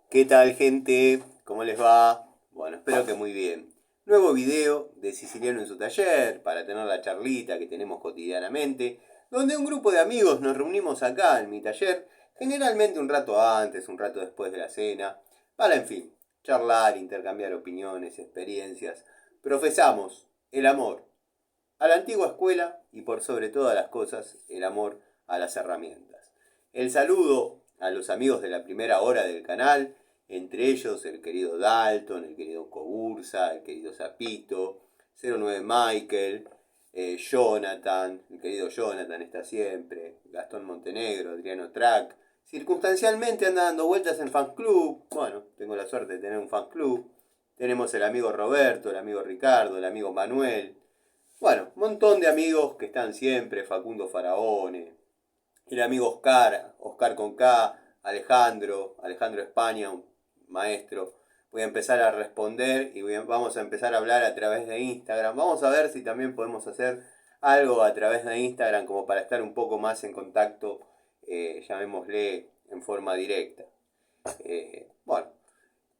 ¿Qué tal, gente? ¿Cómo les va? Bueno, espero que muy bien. Nuevo video de Siciliano en su taller para tener la charlita que tenemos cotidianamente, donde un grupo de amigos nos reunimos acá en mi taller, generalmente un rato antes, un rato después de la cena, para, en fin, charlar, intercambiar opiniones, experiencias. Profesamos el amor a la antigua escuela y por sobre todas las cosas el amor a las herramientas. El saludo a los amigos de la primera hora del canal, entre ellos el querido Dalton, el querido Cobursa, el querido Zapito, 09 Michael, Jonathan, el querido Jonathan está siempre, Gastón Montenegro, Adriano Track. Circunstancialmente anda dando vueltas en fan club. Bueno, tengo la suerte de tener un fan club. Tenemos el amigo Roberto, el amigo Ricardo, el amigo Manuel. Bueno, un montón de amigos que están siempre, Facundo Faraone, el amigo Oscar, Oscar con K, Alejandro España, un maestro. Voy a empezar a responder y vamos a empezar a hablar a través de Instagram. Vamos a ver si también podemos hacer algo a través de Instagram como para estar un poco más en contacto, llamémosle en forma directa. Bueno,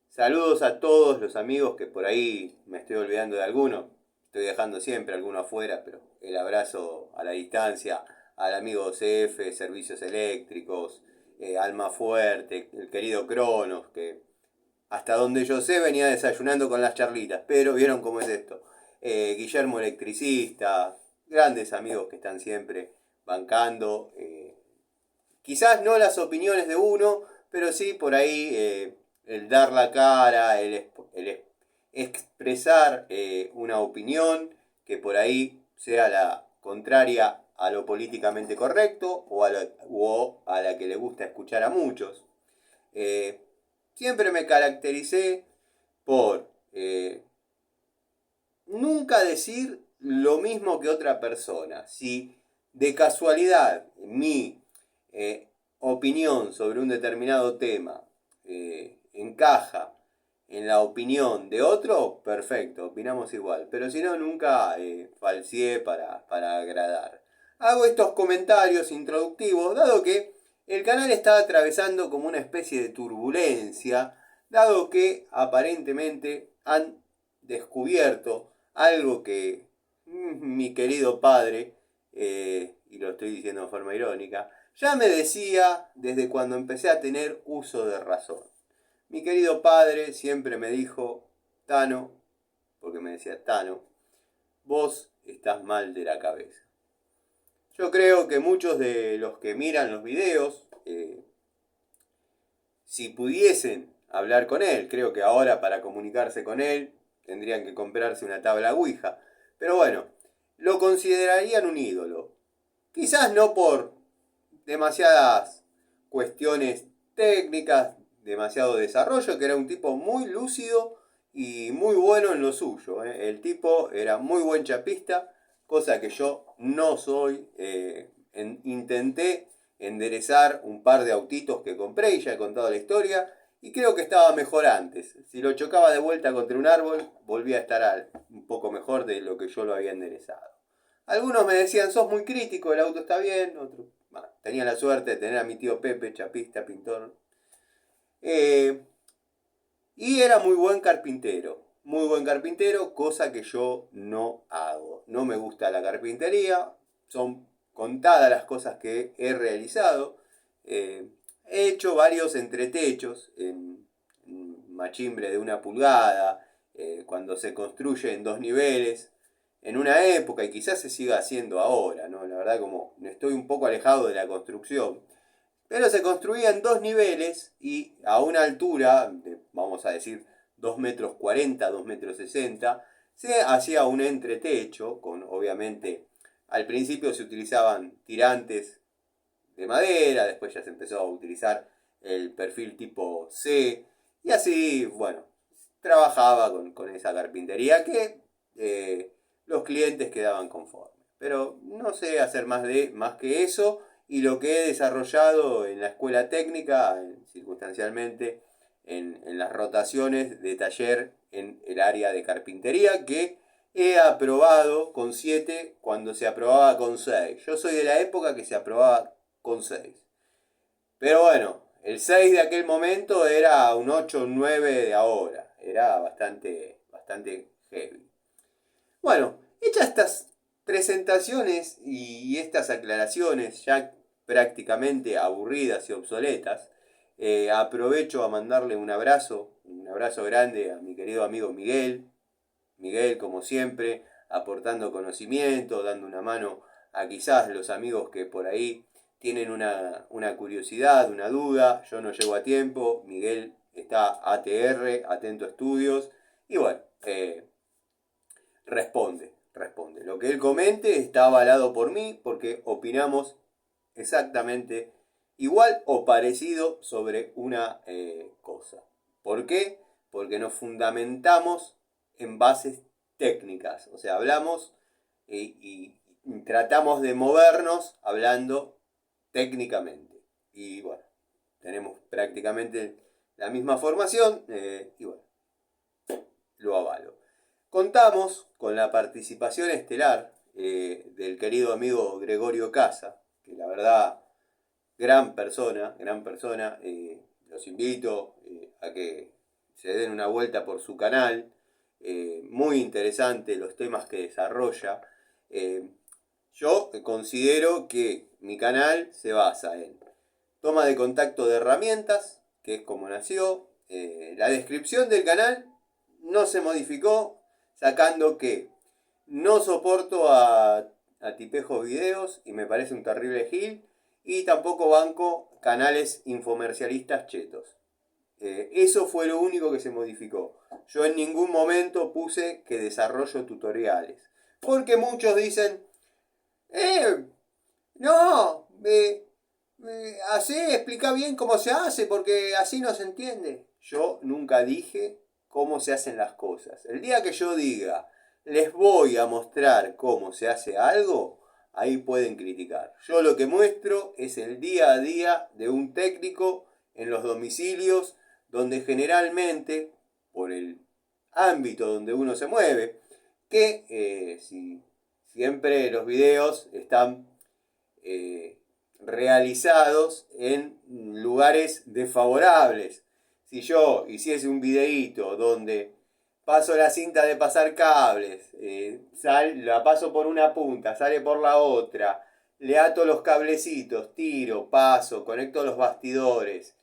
saludos a todos los amigos que por ahí me estoy olvidando de alguno. Estoy dejando siempre alguno afuera, pero el abrazo a la distancia al amigo CF, Servicios Eléctricos, Alma Fuerte, el querido Cronos, que hasta donde yo sé venía desayunando con las charlitas, pero vieron cómo es esto. Guillermo Electricista, grandes amigos que están siempre bancando. Quizás no las opiniones de uno, pero sí por ahí el dar la cara, el expresar una opinión que por ahí sea la contraria a lo políticamente correcto o a la que le gusta escuchar a muchos. Eh, Siempre me caractericé por nunca decir lo mismo que otra persona. Si de casualidad mi opinión sobre un determinado tema encaja en la opinión de otro, perfecto, opinamos igual. Pero si no, nunca falseé para agradar. Hago estos comentarios introductivos, dado que el canal está atravesando como una especie de turbulencia, dado que aparentemente han descubierto algo que mi querido padre, y lo estoy diciendo de forma irónica, ya me decía desde cuando empecé a tener uso de razón. Mi querido padre siempre me dijo, Tano, porque me decía Tano, vos estás mal de la cabeza. Yo creo que muchos de los que miran los videos, si pudiesen hablar con él, creo que ahora para comunicarse con él tendrían que comprarse una tabla Ouija. Pero bueno, lo considerarían un ídolo. Quizás no por demasiadas cuestiones técnicas, demasiado desarrollo, que era un tipo muy lúcido y muy bueno en lo suyo. El tipo era muy buen chapista, cosa que yo no soy. Intenté enderezar un par de autitos que compré y ya he contado la historia. Y creo que estaba mejor antes. Si lo chocaba de vuelta contra un árbol, volvía a estar un poco mejor de lo que yo lo había enderezado. Algunos me decían, sos muy crítico, el auto está bien. Otros, bueno, tenía la suerte de tener a mi tío Pepe, chapista, pintor. Eh, y era muy buen carpintero, cosa que yo no hago. No me gusta la carpintería, son contadas las cosas que he realizado. He hecho varios entretechos en machimbre de 1 pulgada, cuando se construye en 2 niveles, en una época y quizás se siga haciendo ahora, ¿no? La verdad como estoy un poco alejado de la construcción. Pero se construía en 2 niveles y a una altura, de, vamos a decir, 2,40 m, 2,60 m, se hacía un entretecho con, obviamente, al principio se utilizaban tirantes de madera, después ya se empezó a utilizar el perfil tipo C, y así, bueno, trabajaba con esa carpintería que los clientes quedaban conformes. Pero no sé hacer más que eso, y lo que he desarrollado en la escuela técnica, circunstancialmente, en las rotaciones de taller en el área de carpintería, que he aprobado con 7 cuando se aprobaba con 6. Yo soy de la época que se aprobaba con 6. Pero bueno, el 6 de aquel momento era un 8 o un 9 de ahora. Era bastante heavy. Bueno, hechas estas presentaciones y estas aclaraciones ya prácticamente aburridas y obsoletas, aprovecho a mandarle un abrazo grande a mi querido amigo Miguel. Miguel, como siempre, aportando conocimiento, dando una mano a quizás los amigos que por ahí tienen una curiosidad, una duda. Yo no llego a tiempo, Miguel está ATR, atento a estudios, y bueno, responde. Lo que él comente está avalado por mí porque opinamos exactamente igual o parecido sobre una cosa. ¿Por qué? Porque nos fundamentamos en bases técnicas. O sea, hablamos y tratamos de movernos hablando técnicamente. Y bueno, tenemos prácticamente la misma formación y bueno, lo avalo. Contamos con la participación estelar del querido amigo Gregorio Casa, que la verdad, gran persona. Los invito a que se den una vuelta por su canal. Muy interesante los temas que desarrolla. Yo considero que mi canal se basa en toma de contacto de herramientas, que es como nació. La descripción del canal no se modificó, sacando que no soporto a tipejos videos y me parece un terrible gil, y tampoco banco canales infomercialistas chetos. Eso fue lo único que se modificó. Yo en ningún momento puse que desarrollo tutoriales, porque muchos dicen, no, explica bien cómo se hace, porque así no se entiende. Yo nunca dije cómo se hacen las cosas. El día que yo diga, les voy a mostrar cómo se hace algo, ahí pueden criticar. Yo lo que muestro es el día a día de un técnico en los domicilios, donde generalmente, por el ámbito donde uno se mueve, que si siempre los videos están realizados en lugares desfavorables. Si yo hiciese un videíto donde paso la cinta de pasar cables, la paso por una punta, sale por la otra, le ato los cablecitos, tiro, paso, conecto los bastidores,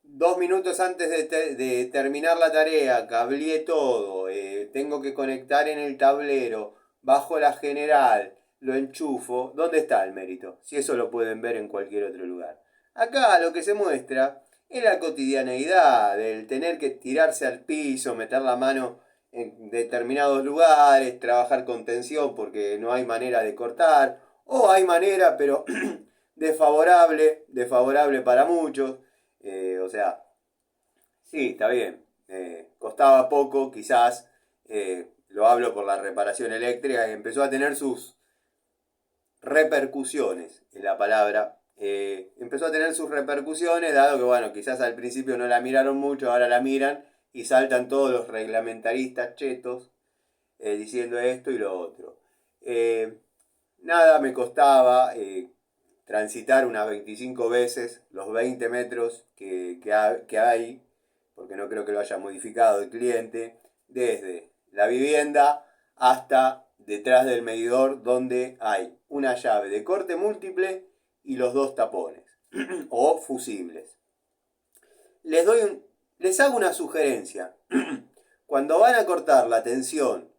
2 minutos antes de terminar la tarea, cableé todo, tengo que conectar en el tablero, bajo la general, lo enchufo. ¿Dónde está el mérito? Si eso lo pueden ver en cualquier otro lugar. Acá lo que se muestra es la cotidianeidad del tener que tirarse al piso, meter la mano en determinados lugares, trabajar con tensión porque no hay manera de cortar, o hay manera, pero desfavorable para muchos. O sea, sí, está bien. Costaba poco, quizás, lo hablo por la reparación eléctrica, que empezó a tener sus repercusiones, es la palabra. Empezó a tener sus repercusiones, dado que, bueno, quizás al principio no la miraron mucho, ahora la miran y saltan todos los reglamentaristas chetos diciendo esto y lo otro. Nada me costaba transitar unas 25 veces los 20 metros que hay, porque no creo que lo haya modificado el cliente, desde la vivienda hasta detrás del medidor, donde hay una llave de corte múltiple y los dos tapones o fusibles. Les hago una sugerencia. Cuando van a cortar la tensión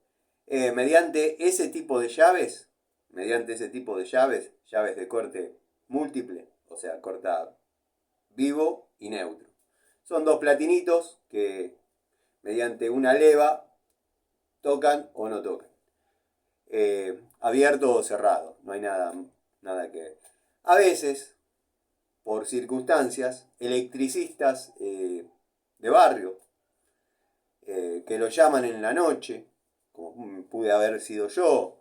mediante ese tipo de llaves, llaves de corte múltiple, o sea, corta vivo y neutro. Son dos platinitos que mediante una leva tocan o no tocan. Abierto o cerrado, no hay nada que ver. A veces, por circunstancias, electricistas de barrio, que lo llaman en la noche, como pude haber sido yo,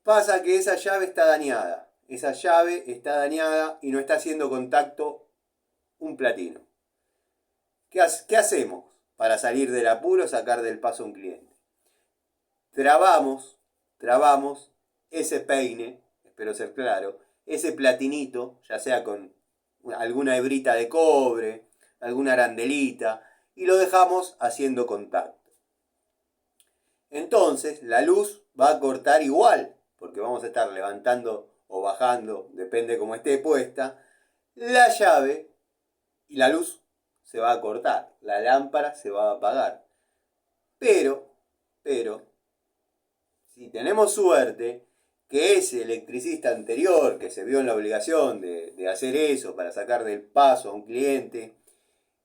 pasa que esa llave está dañada. Esa llave está dañada y no está haciendo contacto un platino. ¿Qué hacemos para salir del apuro, sacar del paso a un cliente? Trabamos ese peine, espero ser claro, ese platinito, ya sea con alguna hebrita de cobre, alguna arandelita, y lo dejamos haciendo contacto. Entonces la luz va a cortar igual, porque vamos a estar levantando o bajando, depende cómo esté puesta, la llave y la luz se va a cortar, la lámpara se va a apagar. Pero, si tenemos suerte, que ese electricista anterior que se vio en la obligación de hacer eso para sacar del paso a un cliente,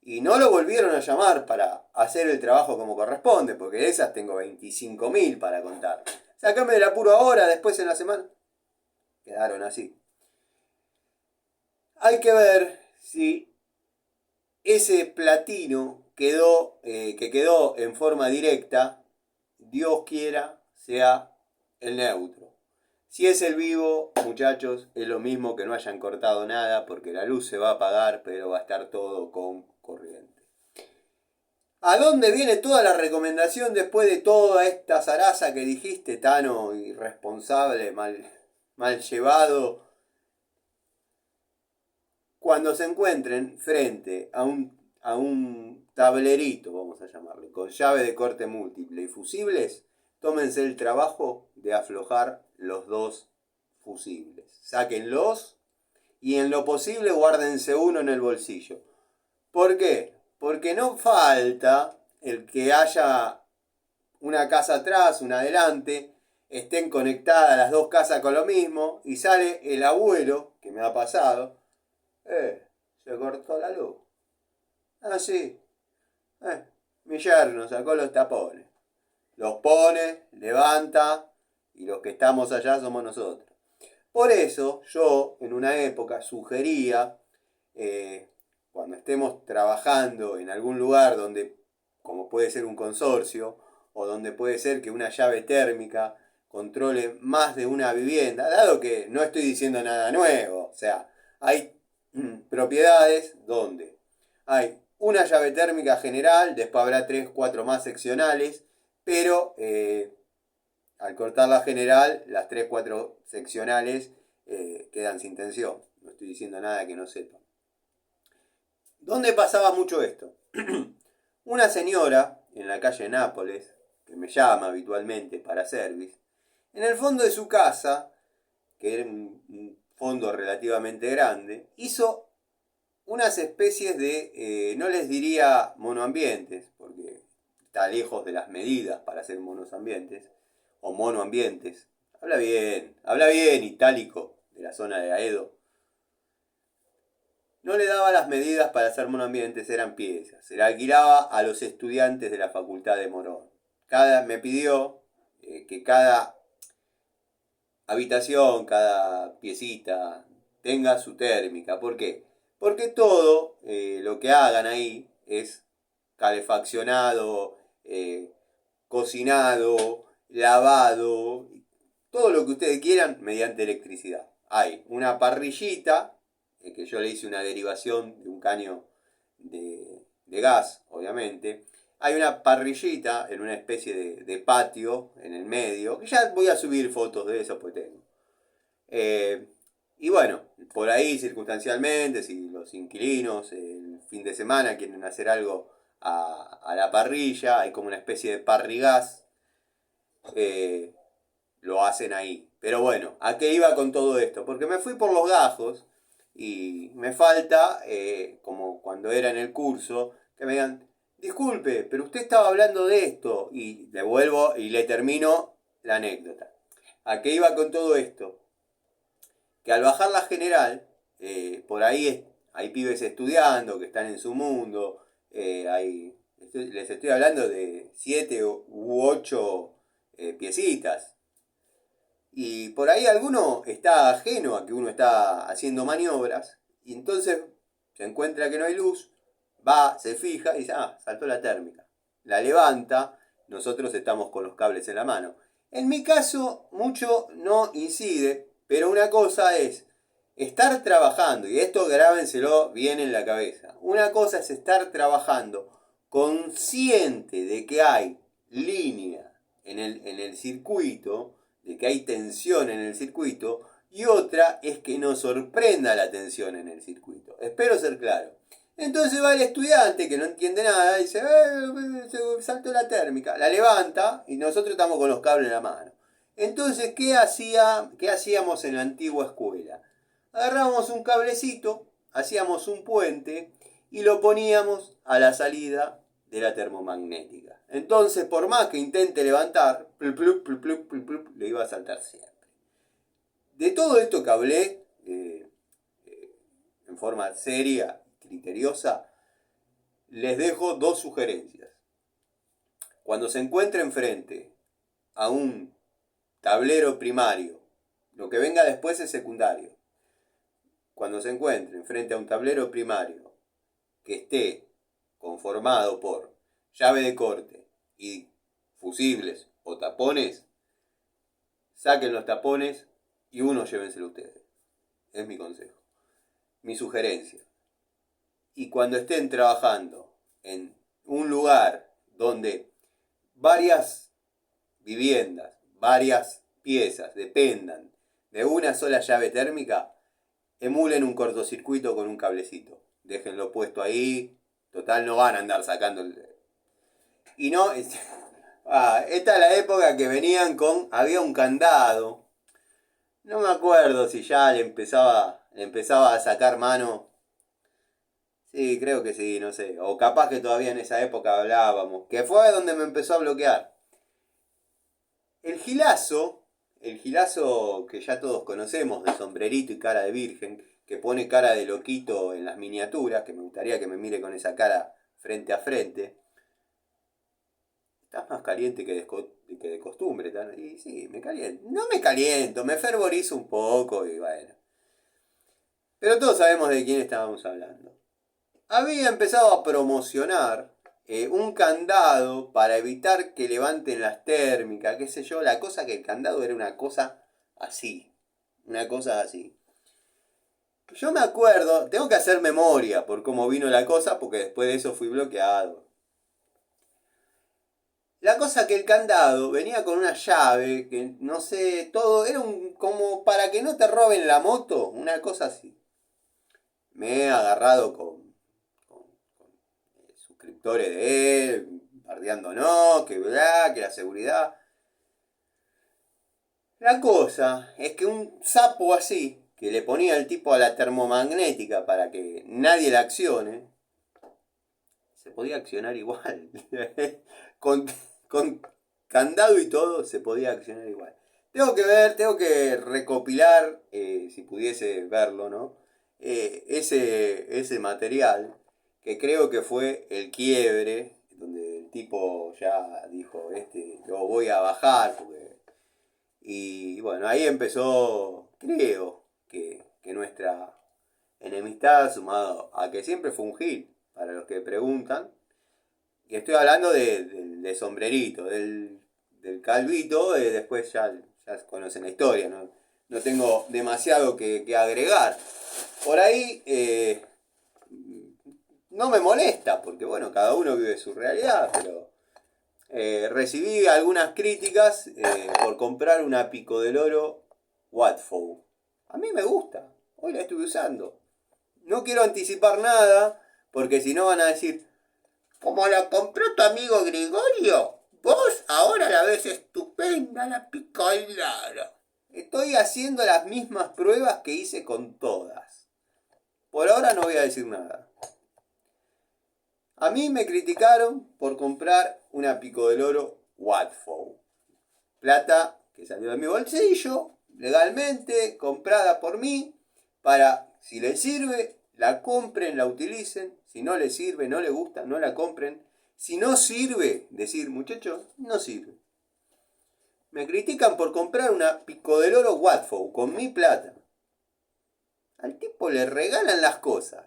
y no lo volvieron a llamar para hacer el trabajo como corresponde, porque de esas tengo 25.000 para contar. Sácame del apuro ahora, después en la semana. Quedaron así. Hay que ver si ese platino que quedó en forma directa, Dios quiera, sea el neutro. Si es el vivo, muchachos, es lo mismo que no hayan cortado nada, porque la luz se va a apagar, pero va a estar todo con corriente. ¿A dónde viene toda la recomendación después de toda esta zaraza que dijiste, Tano, irresponsable, mal llevado? Cuando se encuentren frente a un tablerito, vamos a llamarle, con llave de corte múltiple y fusibles, tómense el trabajo de aflojar los dos fusibles. Sáquenlos y en lo posible guárdense uno en el bolsillo. ¿Por qué? Porque no falta el que haya una casa atrás, una adelante, estén conectadas las dos casas con lo mismo y sale el abuelo, que me ha pasado, se cortó la luz. Ah, sí. Mi yerno sacó los tapones. Los pone, levanta, y los que estamos allá somos nosotros. Por eso yo en una época sugería, cuando estemos trabajando en algún lugar donde, como puede ser un consorcio, o donde puede ser que una llave térmica controle más de una vivienda, dado que no estoy diciendo nada nuevo, o sea, hay propiedades donde hay una llave térmica general, después habrá 3, 4 más seccionales, pero al cortar la general, las 3, 4 seccionales quedan sin tensión. No estoy diciendo nada que no sepan. ¿Dónde pasaba mucho esto? Una señora en la calle Nápoles, que me llama habitualmente para service, en el fondo de su casa, que era un fondo relativamente grande, hizo unas especies de, no les diría monoambientes, porque está lejos de las medidas para hacer monoambientes, o monoambientes. Habla bien, itálico, de la zona de Aedo. No le daba las medidas para hacer monoambientes, eran piezas. Se la alquilaba a los estudiantes de la Facultad de Morón. Me pidió que cada habitación, cada piecita, tenga su térmica. ¿Por qué? Porque todo lo que hagan ahí es calefaccionado, cocinado, lavado, todo lo que ustedes quieran mediante electricidad. Hay una parrillita, que yo le hice una derivación de un caño de gas, obviamente. Hay una parrillita en una especie de patio en el medio, que ya voy a subir fotos de eso, pues tengo. Y bueno, por ahí circunstancialmente, si los inquilinos el fin de semana quieren hacer algo a la parrilla, hay como una especie de parrigás, lo hacen ahí. Pero bueno, ¿a qué iba con todo esto? Porque me fui por los gajos y me falta, como cuando era en el curso, que me digan, disculpe, pero usted estaba hablando de esto, y le vuelvo y le termino la anécdota. ¿A qué iba con todo esto? Que al bajar la general, por ahí hay pibes estudiando que están en su mundo, les estoy hablando de 7 u 8 piecitas. Y por ahí alguno está ajeno a que uno está haciendo maniobras, y entonces se encuentra que no hay luz, va, se fija y dice, saltó la térmica. La levanta, nosotros estamos con los cables en la mano. En mi caso, mucho no incide, pero una cosa es estar trabajando, y esto grábenselo bien en la cabeza. Una cosa es estar trabajando consciente de que hay línea en el circuito, de que hay tensión en el circuito, y otra es que nos sorprenda la tensión en el circuito. Espero ser claro. Entonces va el estudiante que no entiende nada, dice, se saltó la térmica, la levanta y nosotros estamos con los cables en la mano. Entonces, ¿qué hacíamos en la antigua escuela? Agarrábamos un cablecito, hacíamos un puente y lo poníamos a la salida de la termomagnética. Entonces, por más que intente levantar, le iba a saltar siempre. De todo esto que hablé, en forma seria, criteriosa, les dejo dos sugerencias. Cuando se encuentren frente a un tablero primario, lo que venga después es secundario. Cuando se encuentren frente a un tablero primario que esté conformado por llave de corte y fusibles o tapones, saquen los tapones y uno llévenselo ustedes. Es mi consejo, mi sugerencia. Y cuando estén trabajando en un lugar donde varias viviendas, varias piezas dependan de una sola llave térmica, emulen un cortocircuito con un cablecito. Déjenlo puesto ahí. Total, no van a andar sacando el... Y no... esta es la época que venían con... Había un candado. No me acuerdo si ya le empezaba a sacar mano. Sí, creo que sí, no sé. O capaz que todavía en esa época hablábamos. Que fue donde me empezó a bloquear. El gilazo que ya todos conocemos, de sombrerito y cara de virgen, que pone cara de loquito en las miniaturas, que me gustaría que me mire con esa cara frente a frente. Estás más caliente que de costumbre. Y sí, me caliento. No me caliento, me fervorizo un poco y bueno. Pero todos sabemos de quién estábamos hablando. Había empezado a promocionar un candado para evitar que levanten las térmicas, qué sé yo. La cosa que el candado era una cosa así. Una cosa así. Yo me acuerdo, tengo que hacer memoria por cómo vino la cosa, porque después de eso fui bloqueado. La cosa que el candado venía con una llave, que no sé, todo, era como para que no te roben la moto, una cosa así. Me he agarrado con suscriptores de él, bardeándonos, que bla, que la seguridad. La cosa es que un sapo así, que le ponía el tipo a la termomagnética para que nadie la accione, se podía accionar igual. con candado y todo se podía accionar igual. Tengo que recopilar, si pudiese verlo, ¿no? Ese material, que creo que fue el quiebre, donde el tipo ya dijo, lo voy a bajar, y bueno, ahí empezó, creo, que nuestra enemistad, sumado a que siempre fue un hit, para los que preguntan, y estoy hablando de sombrerito, del calvito, después ya conocen la historia, no tengo demasiado que agregar. Por ahí no me molesta, porque bueno, cada uno vive su realidad, pero recibí algunas críticas por comprar una Pico del Oro Watfow. A mí me gusta, hoy la estuve usando. No quiero anticipar nada, porque si no van a decir, como la compró tu amigo Gregorio, vos ahora la ves estupenda, la Pico del Oro. Estoy haciendo las mismas pruebas que hice con todas. Por ahora no voy a decir nada. A mí me criticaron por comprar una Pico del Oro Watfow. Plata que salió de mi bolsillo, legalmente, comprada por mí, para, si les sirve, la compren, la utilicen. Si no les sirve, no les gusta, no la compren. Si no sirve, decir, muchachos, no sirve. Me critican por comprar una Pico del Oro Watfow con mi plata. Al tipo le regalan las cosas.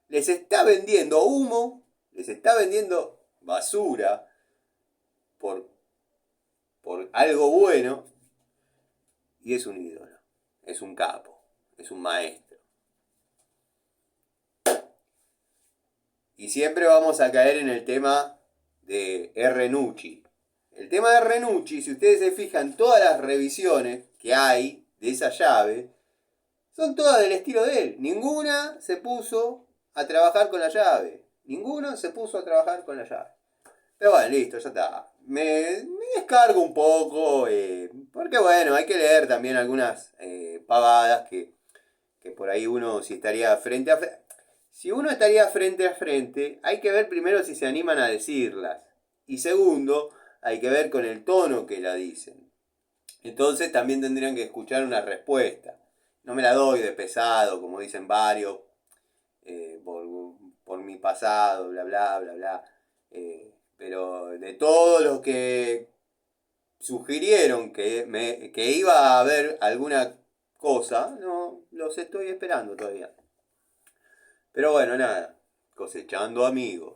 Les está vendiendo humo, les está vendiendo basura por algo bueno. Y es un ídolo, es un capo, es un maestro. Y siempre vamos a caer en el tema de Renucci. El tema de Renucci, si ustedes se fijan, todas las revisiones que hay de esa llave son todas del estilo de él. Ninguna se puso a trabajar con la llave. Ninguno se puso a trabajar con la llave. Pero bueno, listo, ya está. Me descargo un poco, porque bueno, hay que leer también algunas pavadas que por ahí uno si estaría frente a frente. Si uno estaría frente a frente, hay que ver primero si se animan a decirlas. Y segundo, hay que ver con el tono que la dicen. Entonces también tendrían que escuchar una respuesta. No me la doy de pesado, como dicen varios, por mi pasado, bla, bla, bla, bla. Pero de todos los que sugirieron que iba a haber alguna cosa, no, los estoy esperando todavía. Pero bueno, nada, cosechando amigos.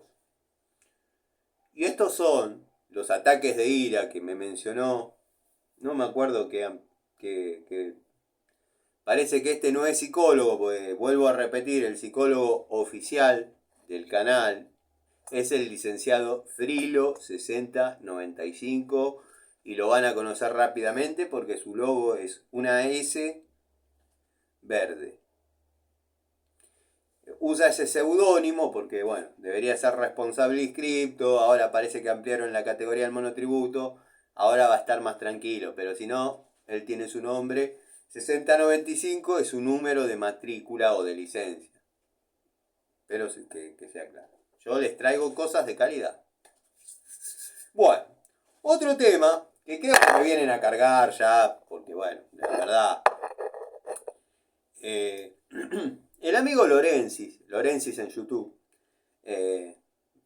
Y estos son los ataques de ira que me mencionó. No me acuerdo que parece que este no es psicólogo, porque vuelvo a repetir, el psicólogo oficial del canal es el licenciado Frilo 6095 y lo van a conocer rápidamente porque su logo es una S verde. Usa ese seudónimo porque, bueno, debería ser responsable inscripto, ahora parece que ampliaron la categoría del monotributo, ahora va a estar más tranquilo, pero si no, él tiene su nombre. 6095 es su número de matrícula o de licencia. Pero que sea claro. Yo les traigo cosas de calidad. Bueno, otro tema que creo que me vienen a cargar ya, porque bueno, la verdad. El amigo Lorenzis en YouTube,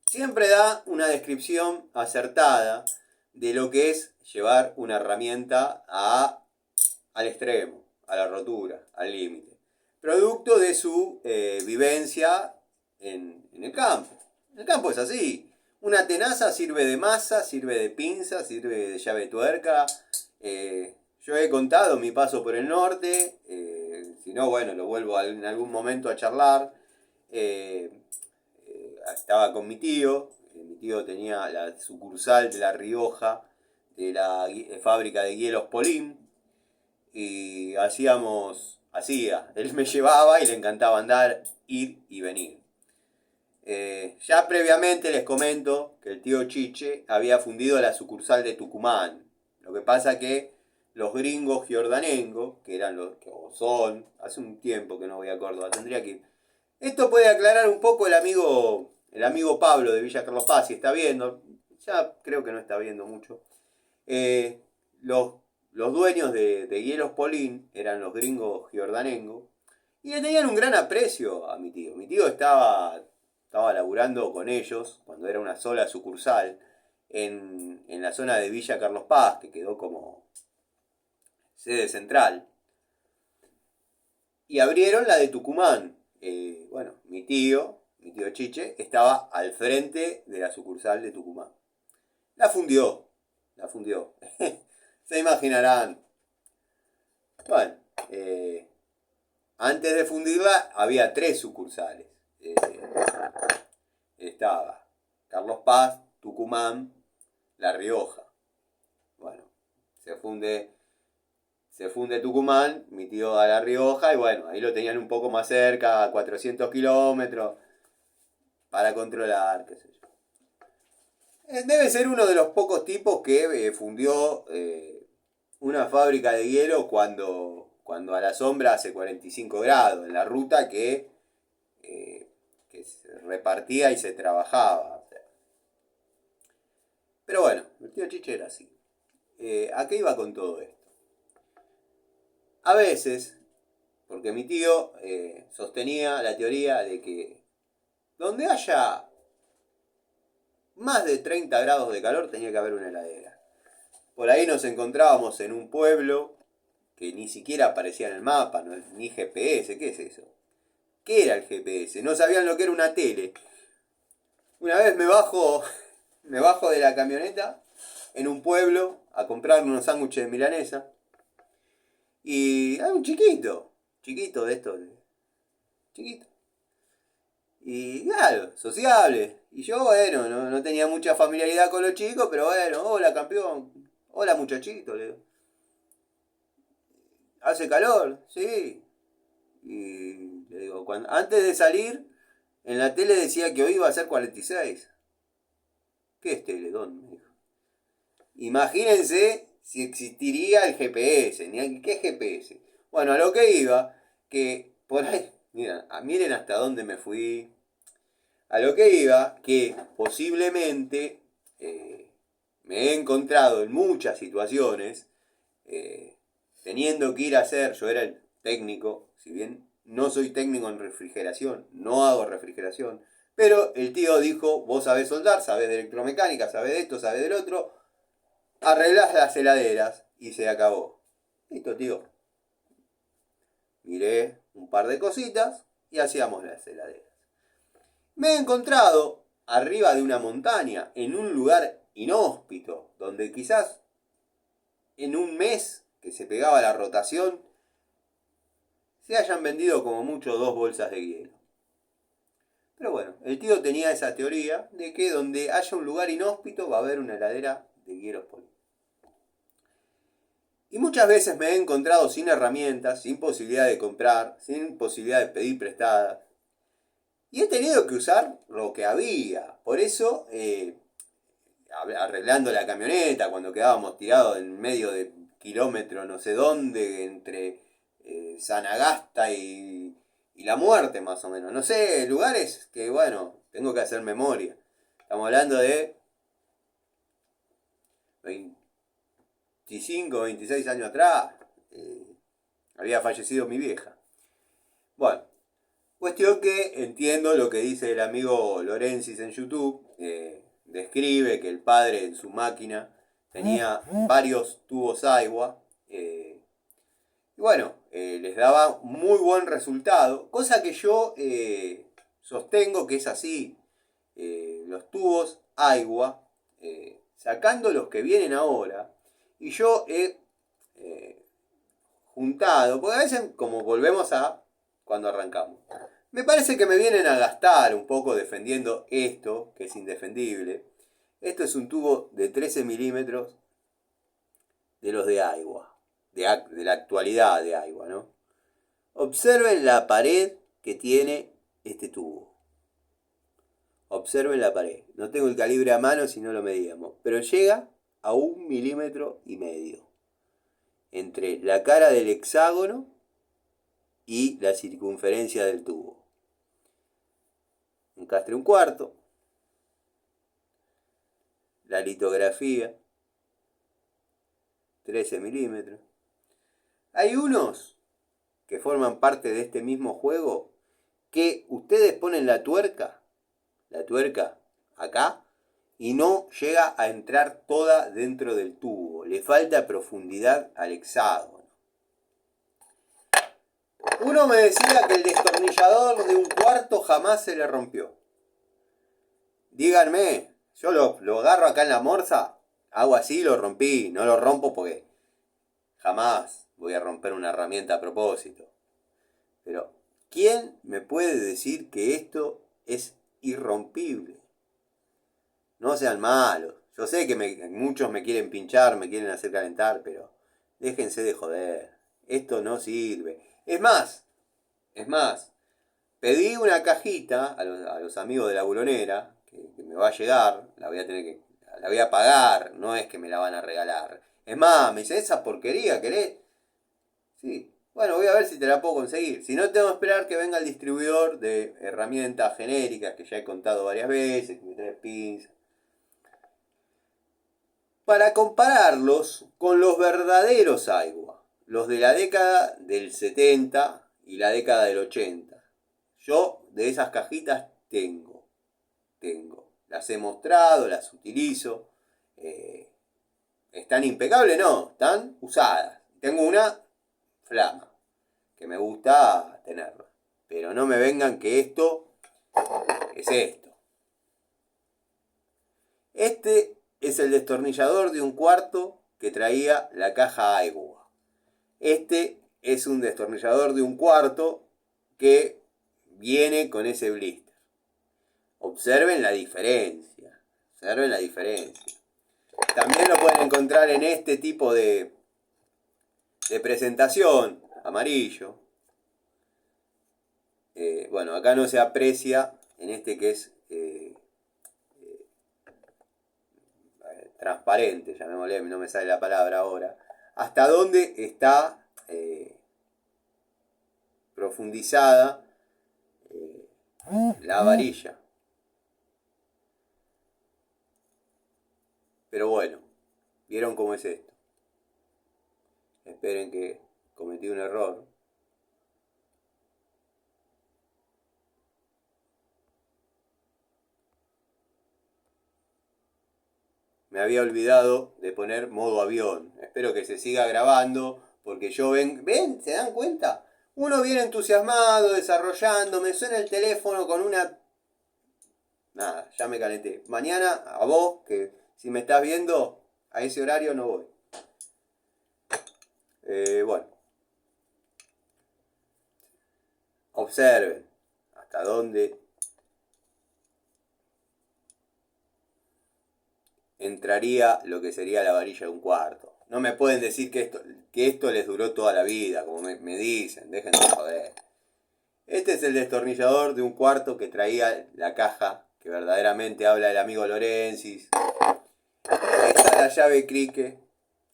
siempre da una descripción acertada de lo que es llevar una herramienta al extremo, a la rotura, al límite. Producto de su vivencia en el campo. El campo es así. Una tenaza sirve de masa, sirve de pinza, sirve de llave tuerca. Yo he contado mi paso por el norte. Si no, bueno, lo vuelvo en algún momento a charlar. Estaba con mi tío. Mi tío tenía la sucursal de La Rioja, de la fábrica de hielos Polín. Y él me llevaba y le encantaba andar, ir y venir. Ya previamente les comento que el tío Chiche había fundido la sucursal de Tucumán. Lo que pasa que los gringos giordanengos, que eran los que son, hace un tiempo que no voy a Córdoba, tendría que ir. Esto puede aclarar un poco el amigo Pablo de Villa Carlos Paz, si está viendo, ya creo que no está viendo mucho. Los, los dueños de Hielos Polín eran los gringos giordanengos y le tenían un gran aprecio a mi tío. Mi tío estaba laburando con ellos cuando era una sola sucursal en la zona de Villa Carlos Paz, que quedó como sede central. Y abrieron la de Tucumán. Bueno, mi tío Chiche, estaba al frente de la sucursal de Tucumán. La fundió. Se imaginarán. Bueno, antes de fundirla había 3 sucursales. Estaba Carlos Paz, Tucumán, La Rioja. Bueno, se funde Tucumán, mi tío a La Rioja, y bueno, ahí lo tenían un poco más cerca, a 400 kilómetros, para controlar, qué sé yo. Debe ser uno de los pocos tipos que fundió una fábrica de hielo cuando a la sombra hace 45 grados, en la ruta que se repartía y se trabajaba. Pero bueno, el tío Chiche era así. ¿A qué iba con todo esto? A veces, porque mi tío sostenía la teoría de que donde haya más de 30 grados de calor tenía que haber una heladera. Por ahí nos encontrábamos en un pueblo que ni siquiera aparecía en el mapa, no, ni GPS, ¿qué es eso? ¿Qué era el GPS? No sabían lo que era una tele. Una vez me bajo de la camioneta en un pueblo a comprar unos sándwiches de milanesa. Y hay un chiquito de estos, chiquito. Y claro, sociable. Y yo, bueno, no tenía mucha familiaridad con los chicos, pero bueno, hola campeón, hola muchachito, le digo. ¿Hace calor? Sí. Y le digo, antes de salir, en la tele decía que hoy iba a ser 46. ¿Qué es Teledón? Me dijo. Imagínense si existiría el GPS. ¿Qué GPS? Bueno, a lo que iba, que por ahí, miren hasta dónde me fui. A lo que iba, que posiblemente me he encontrado en muchas situaciones, teniendo que ir a hacer, yo era el técnico, si bien no soy técnico en refrigeración, no hago refrigeración, pero el tío dijo, vos sabés soldar, sabés de electromecánica, sabés de esto, sabés del otro, arreglás las heladeras y se acabó. Listo, tío. Miré un par de cositas y hacíamos las heladeras. Me he encontrado arriba de una montaña, en un lugar inhóspito, donde quizás en un mes que se pegaba la rotación, se hayan vendido como mucho 2 bolsas de hielo. Pero bueno, el tío tenía esa teoría de que donde haya un lugar inhóspito va a haber una heladera de hielos polidos. Y muchas veces me he encontrado sin herramientas, sin posibilidad de comprar, sin posibilidad de pedir prestada. Y he tenido que usar lo que había. Por eso, arreglando la camioneta, cuando quedábamos tirados en medio de kilómetro no sé dónde, entre Sanagasta y La Muerte más o menos. No sé, lugares que bueno, tengo que hacer memoria. Estamos hablando de 25, 26 años atrás. Había fallecido mi vieja. Bueno, cuestión que entiendo lo que dice el amigo Lorensis en YouTube. Describe que el padre en su máquina tenía varios tubos agua. Y bueno, les daba muy buen resultado. Cosa que yo sostengo que es así. Los tubos agua, sacando los que vienen ahora. Y yo he juntado, porque a veces como volvemos a cuando arrancamos. Me parece que me vienen a gastar un poco defendiendo esto, que es indefendible. Esto es un tubo de 13 milímetros de los de agua, de la actualidad de agua, ¿no? Observen la pared que tiene este tubo. Observen la pared. No tengo el calibre a mano si no lo medíamos, pero llega a 1,5 milímetros entre la cara del hexágono y la circunferencia del tubo. Encastre 1/4, la litografía, 13 milímetros. Hay unos que forman parte de este mismo juego que ustedes ponen la tuerca acá, y no llega a entrar toda dentro del tubo. Le falta profundidad al hexágono. Uno me decía que el destornillador de 1/4 jamás se le rompió. Díganme, yo lo agarro acá en la morsa, hago así, lo rompí, no lo rompo porque jamás voy a romper una herramienta a propósito. Pero, ¿quién me puede decir que esto es irrompible? No sean malos. Yo sé que muchos me quieren pinchar, me quieren hacer calentar, pero déjense de joder. Esto no sirve. Es más, pedí una cajita a los amigos de la bulonera, que me va a llegar, la voy a pagar, no es que me la van a regalar. Es más, me dice, esa porquería, ¿querés? Sí. Bueno, voy a ver si te la puedo conseguir. Si no, tengo que esperar que venga el distribuidor de herramientas genéricas, que ya he contado varias veces, que me trae pinzas, para compararlos con los verdaderos Aiwa, los de la década del 70 y la década del 80. Yo de esas cajitas tengo. Las he mostrado, las utilizo. ¿Están impecables? No, están usadas. Tengo una flama, que me gusta tenerla. Pero no me vengan que esto es esto. Este es el destornillador de 1/4 que traía la caja Aiwa. Este es un destornillador de 1/4 que viene con ese blister. Observen la diferencia. También lo pueden encontrar en este tipo de presentación, amarillo. bueno, acá no se aprecia en este que es transparente, llamémosle, no me sale la palabra ahora, hasta dónde está profundizada la varilla. Pero bueno, ¿vieron cómo es esto? Esperen que cometí un error. Me había olvidado de poner modo avión. Espero que se siga grabando, porque yo ¿ven? ¿Se dan cuenta? Uno viene entusiasmado, desarrollando, me suena el teléfono con una... Nada, ya me calenté. Mañana, a vos, que si me estás viendo, a ese horario no voy. Bueno. Observen hasta dónde entraría lo que sería la varilla de un cuarto. No me pueden decir que esto les duró toda la vida, como me dicen, dejen de joder. Este es el destornillador de un cuarto que traía la caja, que verdaderamente habla el amigo Lorenzis. Esta es la llave Crique,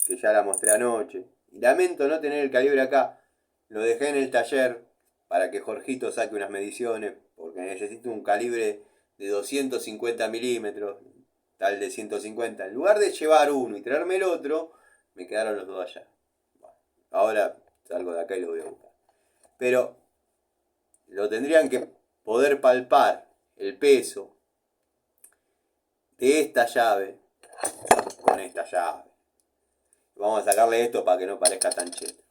que ya la mostré anoche. Y lamento no tener el calibre acá. Lo dejé en el taller para que Jorgito saque unas mediciones, porque necesito un calibre de 250 milímetros, tal de 150. En lugar de llevar uno y traerme el otro, me quedaron los dos allá. Bueno, ahora salgo de acá y lo voy a buscar. Pero lo tendrían que poder palpar el peso de esta llave con esta llave. Vamos a sacarle esto para que no parezca tan cheto.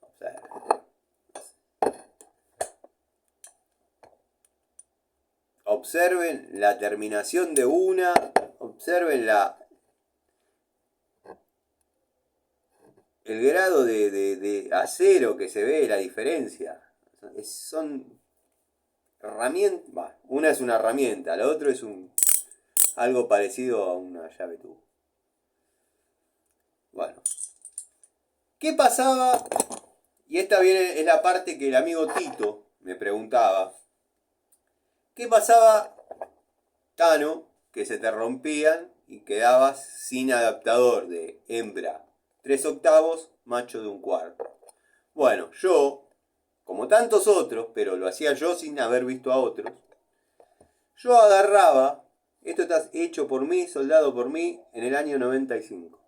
O sea, observen la terminación de una, observen el grado de acero que se ve, la diferencia. Son herramientas, una es una herramienta, la otra es algo parecido a una llave tubo. Bueno, ¿qué pasaba? Y esta viene, es la parte que el amigo Tito me preguntaba. ¿Qué pasaba, Tano, que se te rompían y quedabas sin adaptador de hembra 3/8, macho de 1/4? Bueno, yo, como tantos otros, pero lo hacía yo sin haber visto a otros, yo agarraba, esto está hecho por mí, soldado por mí, en el año 95.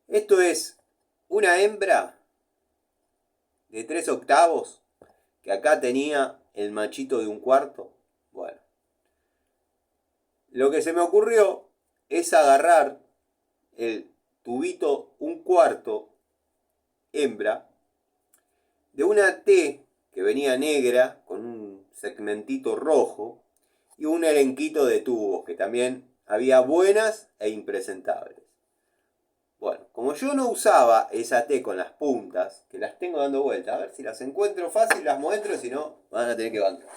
Esto es una hembra de 3/8, que acá tenía el machito de 1/4. Bueno, lo que se me ocurrió es agarrar el tubito 1/4 hembra de una T que venía negra con un segmentito rojo y un elenquito de tubos que también había buenas e impresentables. Bueno, como yo no usaba esa T con las puntas, que las tengo dando vueltas, a ver si las encuentro fácil, las muestro, si no, van a tener que bancar.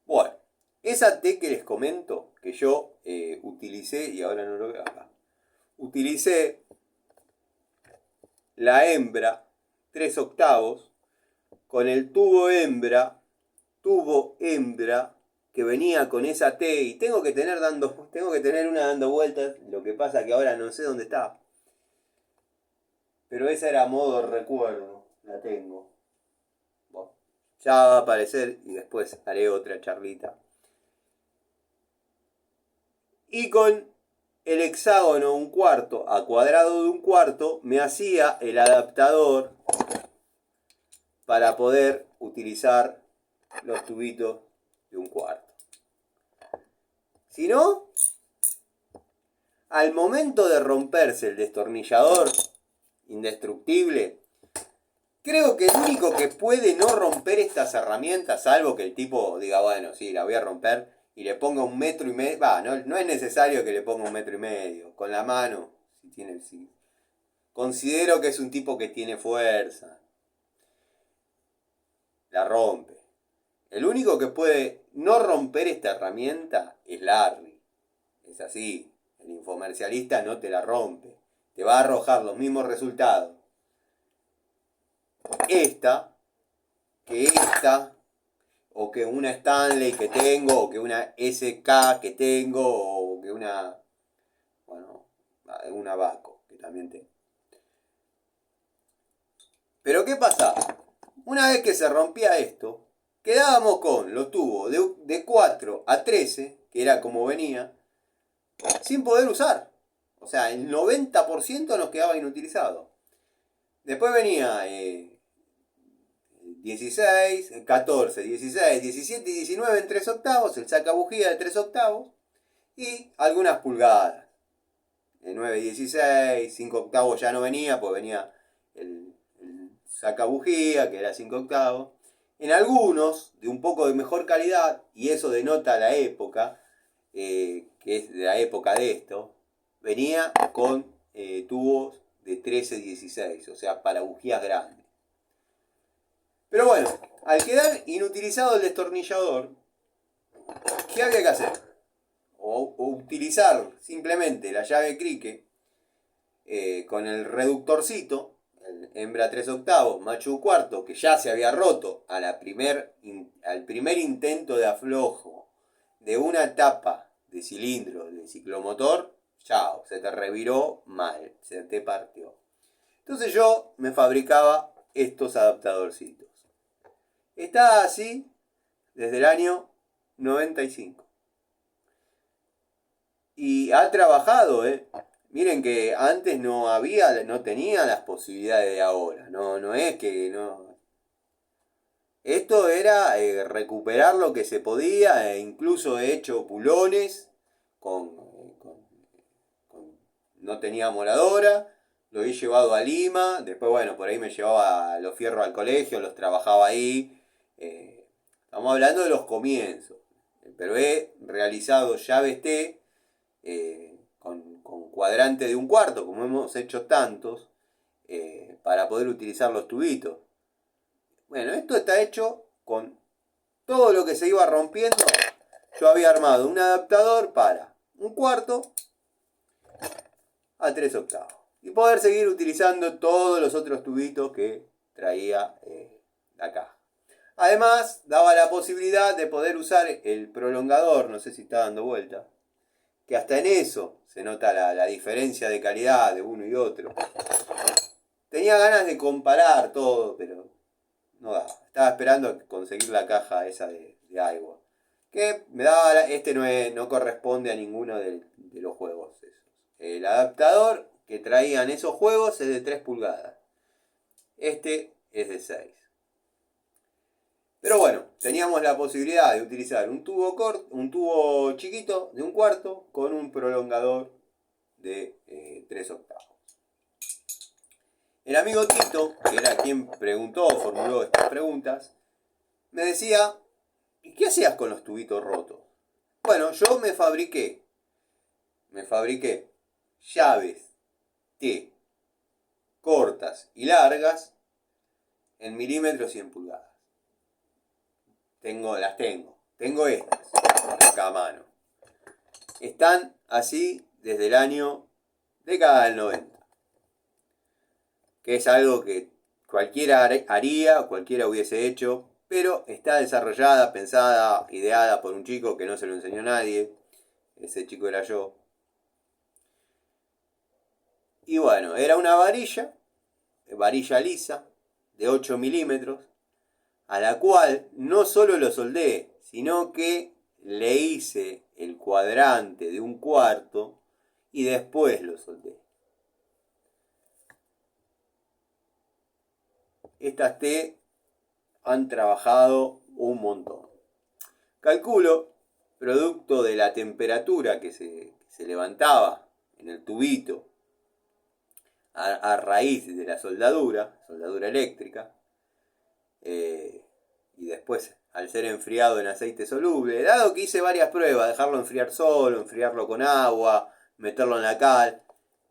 Bueno, esa T que les comento, que yo utilicé, y ahora no lo veo acá, utilicé la hembra 3/8 con el tubo hembra que venía con esa T, y tengo que tener una dando vueltas, lo que pasa que ahora no sé dónde está. Pero esa era a modo recuerdo, la tengo. Bueno, ya va a aparecer y después haré otra charlita. Y con el hexágono 1/4 a cuadrado de 1/4 me hacía el adaptador para poder utilizar los tubitos de 1/4. Si no, al momento de romperse el destornillador indestructible, Creo que el único que puede no romper estas herramientas, salvo que el tipo diga, bueno, sí, la voy a romper y le ponga 1,5 metros, no es necesario que le ponga 1,5 metros, con la mano, si considero que es un tipo que tiene fuerza, la rompe. El único que puede no romper esta herramienta es Larry. Es así, el infomercialista no te la rompe, te va a arrojar los mismos resultados. Esta, o que una Stanley que tengo, o que una SK que tengo, o que una Baco que también tengo. Pero ¿qué pasa? Una vez que se rompía esto, quedábamos con los tubos de 4 a 13, que era como venía, sin poder usar. O sea, el 90% nos quedaba inutilizado. Después venía 16, 14, 16, 17 y 19 en 3 octavos, el sacabujía de 3 octavos y algunas pulgadas. 9, 16, 5 octavos ya no venía, pues venía el sacabujía, que era 5 octavos. En algunos, de un poco de mejor calidad, y eso denota la época, que es de la época de esto, venía con tubos de 13, 16, o sea, para bujías grandes. Pero bueno, al quedar inutilizado el destornillador, ¿qué había que hacer? O utilizar simplemente la llave crique con el reductorcito, el hembra 3 octavos, macho 1/4, que ya se había roto al primer intento de aflojo de una tapa de cilindro de ciclomotor, chao, se te reviró mal, se te partió. Entonces yo me fabricaba estos adaptadorcitos. Está así desde el año 95. Y ha trabajado, Miren que antes no tenía las posibilidades de ahora. No es que no. Esto era recuperar lo que se podía, e incluso he hecho pulones no tenía moladora, lo he llevado a Lima, después bueno, por ahí me llevaba los fierros al colegio, los trabajaba ahí. Estamos hablando de los comienzos, pero he realizado llaves T con cuadrante de 1/4, como hemos hecho tantos, para poder utilizar los tubitos. Bueno, esto está hecho con todo lo que se iba rompiendo. Yo había armado un adaptador para 1/4 a 3 octavos. Y poder seguir utilizando todos los otros tubitos que traía la caja. Además, daba la posibilidad de poder usar el prolongador, no sé si está dando vuelta, que hasta en eso se nota la diferencia de calidad de uno y otro. Tenía ganas de comparar todo, pero no daba. Estaba esperando conseguir la caja esa de Iowa. Que me daba, no corresponde a ninguno de los juegos esos. El adaptador que traían esos juegos es de 3 pulgadas. Este es de 6. Pero bueno, teníamos la posibilidad de utilizar un tubo chiquito de 1/4 con un prolongador de 3 octavos. El amigo Tito, que era quien formuló estas preguntas, me decía, ¿y qué hacías con los tubitos rotos? Bueno, yo me fabriqué llaves T cortas y largas en milímetros y en pulgadas. Tengo estas acá a mano. Están así desde el año década del 90. Que es algo que cualquiera haría, cualquiera hubiese hecho, pero está desarrollada, pensada, ideada por un chico que no se lo enseñó a nadie. Ese chico era yo. Y bueno, era una varilla lisa, de 8 milímetros, a la cual no solo lo soldé, sino que le hice el cuadrante de 1/4 y después lo soldé. Estas T han trabajado un montón. Calculo, producto de la temperatura que se levantaba en el tubito a raíz de la soldadura eléctrica, y después al ser enfriado en aceite soluble, dado que hice varias pruebas, dejarlo enfriar solo, enfriarlo con agua, meterlo en la cal,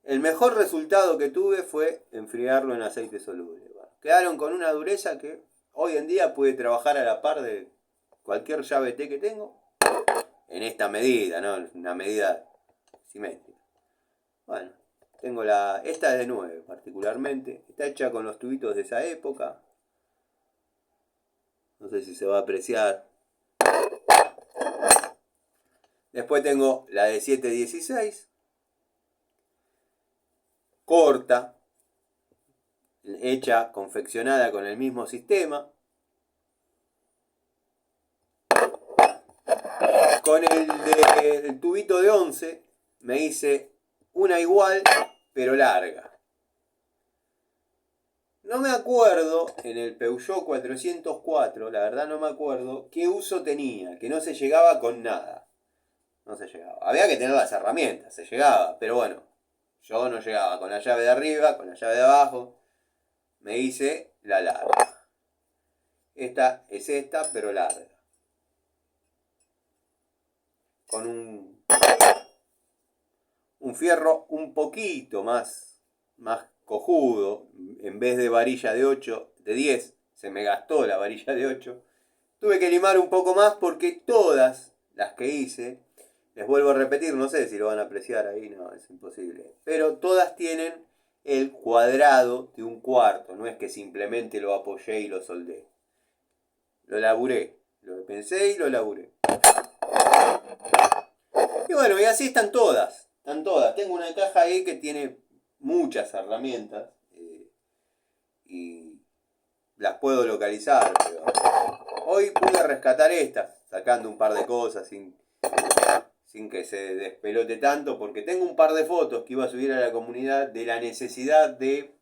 el mejor resultado que tuve fue enfriarlo en aceite soluble. Bueno, quedaron con una dureza que hoy en día puede trabajar a la par de cualquier llave T que tengo, en esta medida, ¿no? Una medida simétrica. Bueno, tengo esta es de 9 particularmente, está hecha con los tubitos de esa época. No sé si se va a apreciar. Después tengo la de 716. Corta. Hecha, confeccionada con el mismo sistema. Con el tubito de 11 me hice una igual, pero larga. No me acuerdo, en el Peugeot 404, la verdad no me acuerdo, qué uso tenía, que no se llegaba con nada. No se llegaba. Había que tener las herramientas, se llegaba, pero bueno, yo no llegaba con la llave de arriba, con la llave de abajo. Me hice la larga. Esta es esta, pero larga. Con un fierro un poquito más cojudo. En vez de varilla de 8, de 10, se me gastó la varilla de 8. Tuve que limar un poco más porque todas las que hice, les vuelvo a repetir, no sé si lo van a apreciar ahí, no, es imposible. Pero todas tienen el cuadrado de un cuarto, no es que simplemente lo apoyé y lo soldé. Lo laburé, lo pensé y lo laburé. Y bueno, y así están todas. Tengo una caja ahí que tiene muchas herramientas y las puedo localizar, pero hoy pude rescatar estas, sacando un par de cosas sin que se despelote tanto, porque tengo un par de fotos que iba a subir a la comunidad de la necesidad de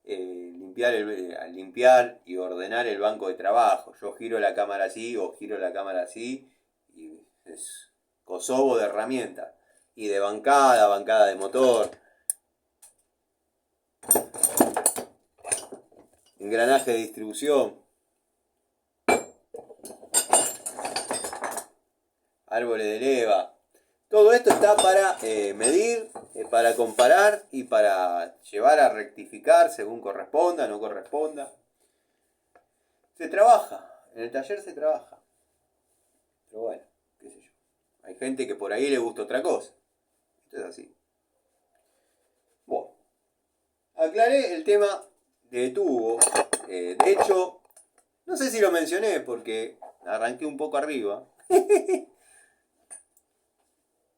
limpiar y ordenar el banco de trabajo. Yo giro la cámara así o giro la cámara así y es Kosovo de herramientas. Y de bancada de motor. Engranaje de distribución. Árboles de leva. Todo esto está para medir, para comparar y para llevar a rectificar según corresponda, no corresponda. Se trabaja, en el taller se trabaja. Pero bueno, qué sé yo. Hay gente que por ahí le gusta otra cosa. Esto es así. Bueno, aclaré el tema de tubo. De hecho, no sé si lo mencioné porque arranqué un poco arriba.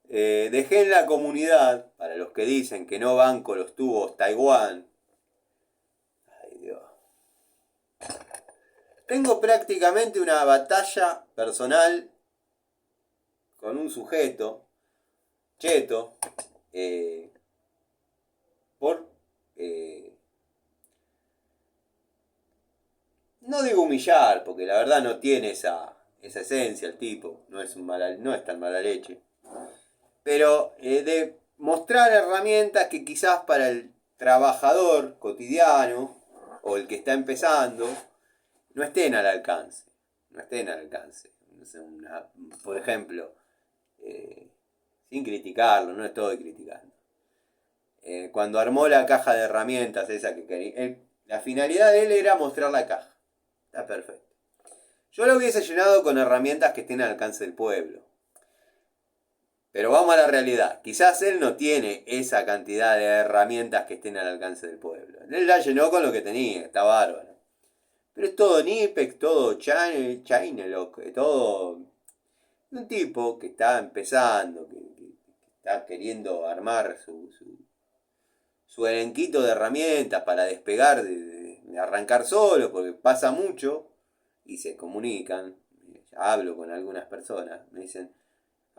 Dejé en la comunidad, para los que dicen que no banco los tubos Taiwán. Ay Dios. Tengo prácticamente una batalla personal con un sujeto, cheto, por... no digo humillar, porque la verdad no tiene esa esencia el tipo, no es tan mala leche. Pero de mostrar herramientas que quizás para el trabajador cotidiano o el que está empezando no estén al alcance. No estén al alcance. Por ejemplo, sin criticarlo, no estoy criticando. Cuando armó la caja de herramientas esa que quería, la finalidad de él era mostrar la caja. Está perfecto. Yo lo hubiese llenado con herramientas que estén al alcance del pueblo. Pero vamos a la realidad. Quizás él no tiene esa cantidad de herramientas que estén al alcance del pueblo. Él la llenó con lo que tenía, está bárbaro. Pero es todo Nipex, todo Chinalock, todo un tipo que está empezando, que está queriendo armar su elenquito de herramientas para despegar, de arrancar solo, porque pasa mucho y se comunican. Hablo con algunas personas, me dicen,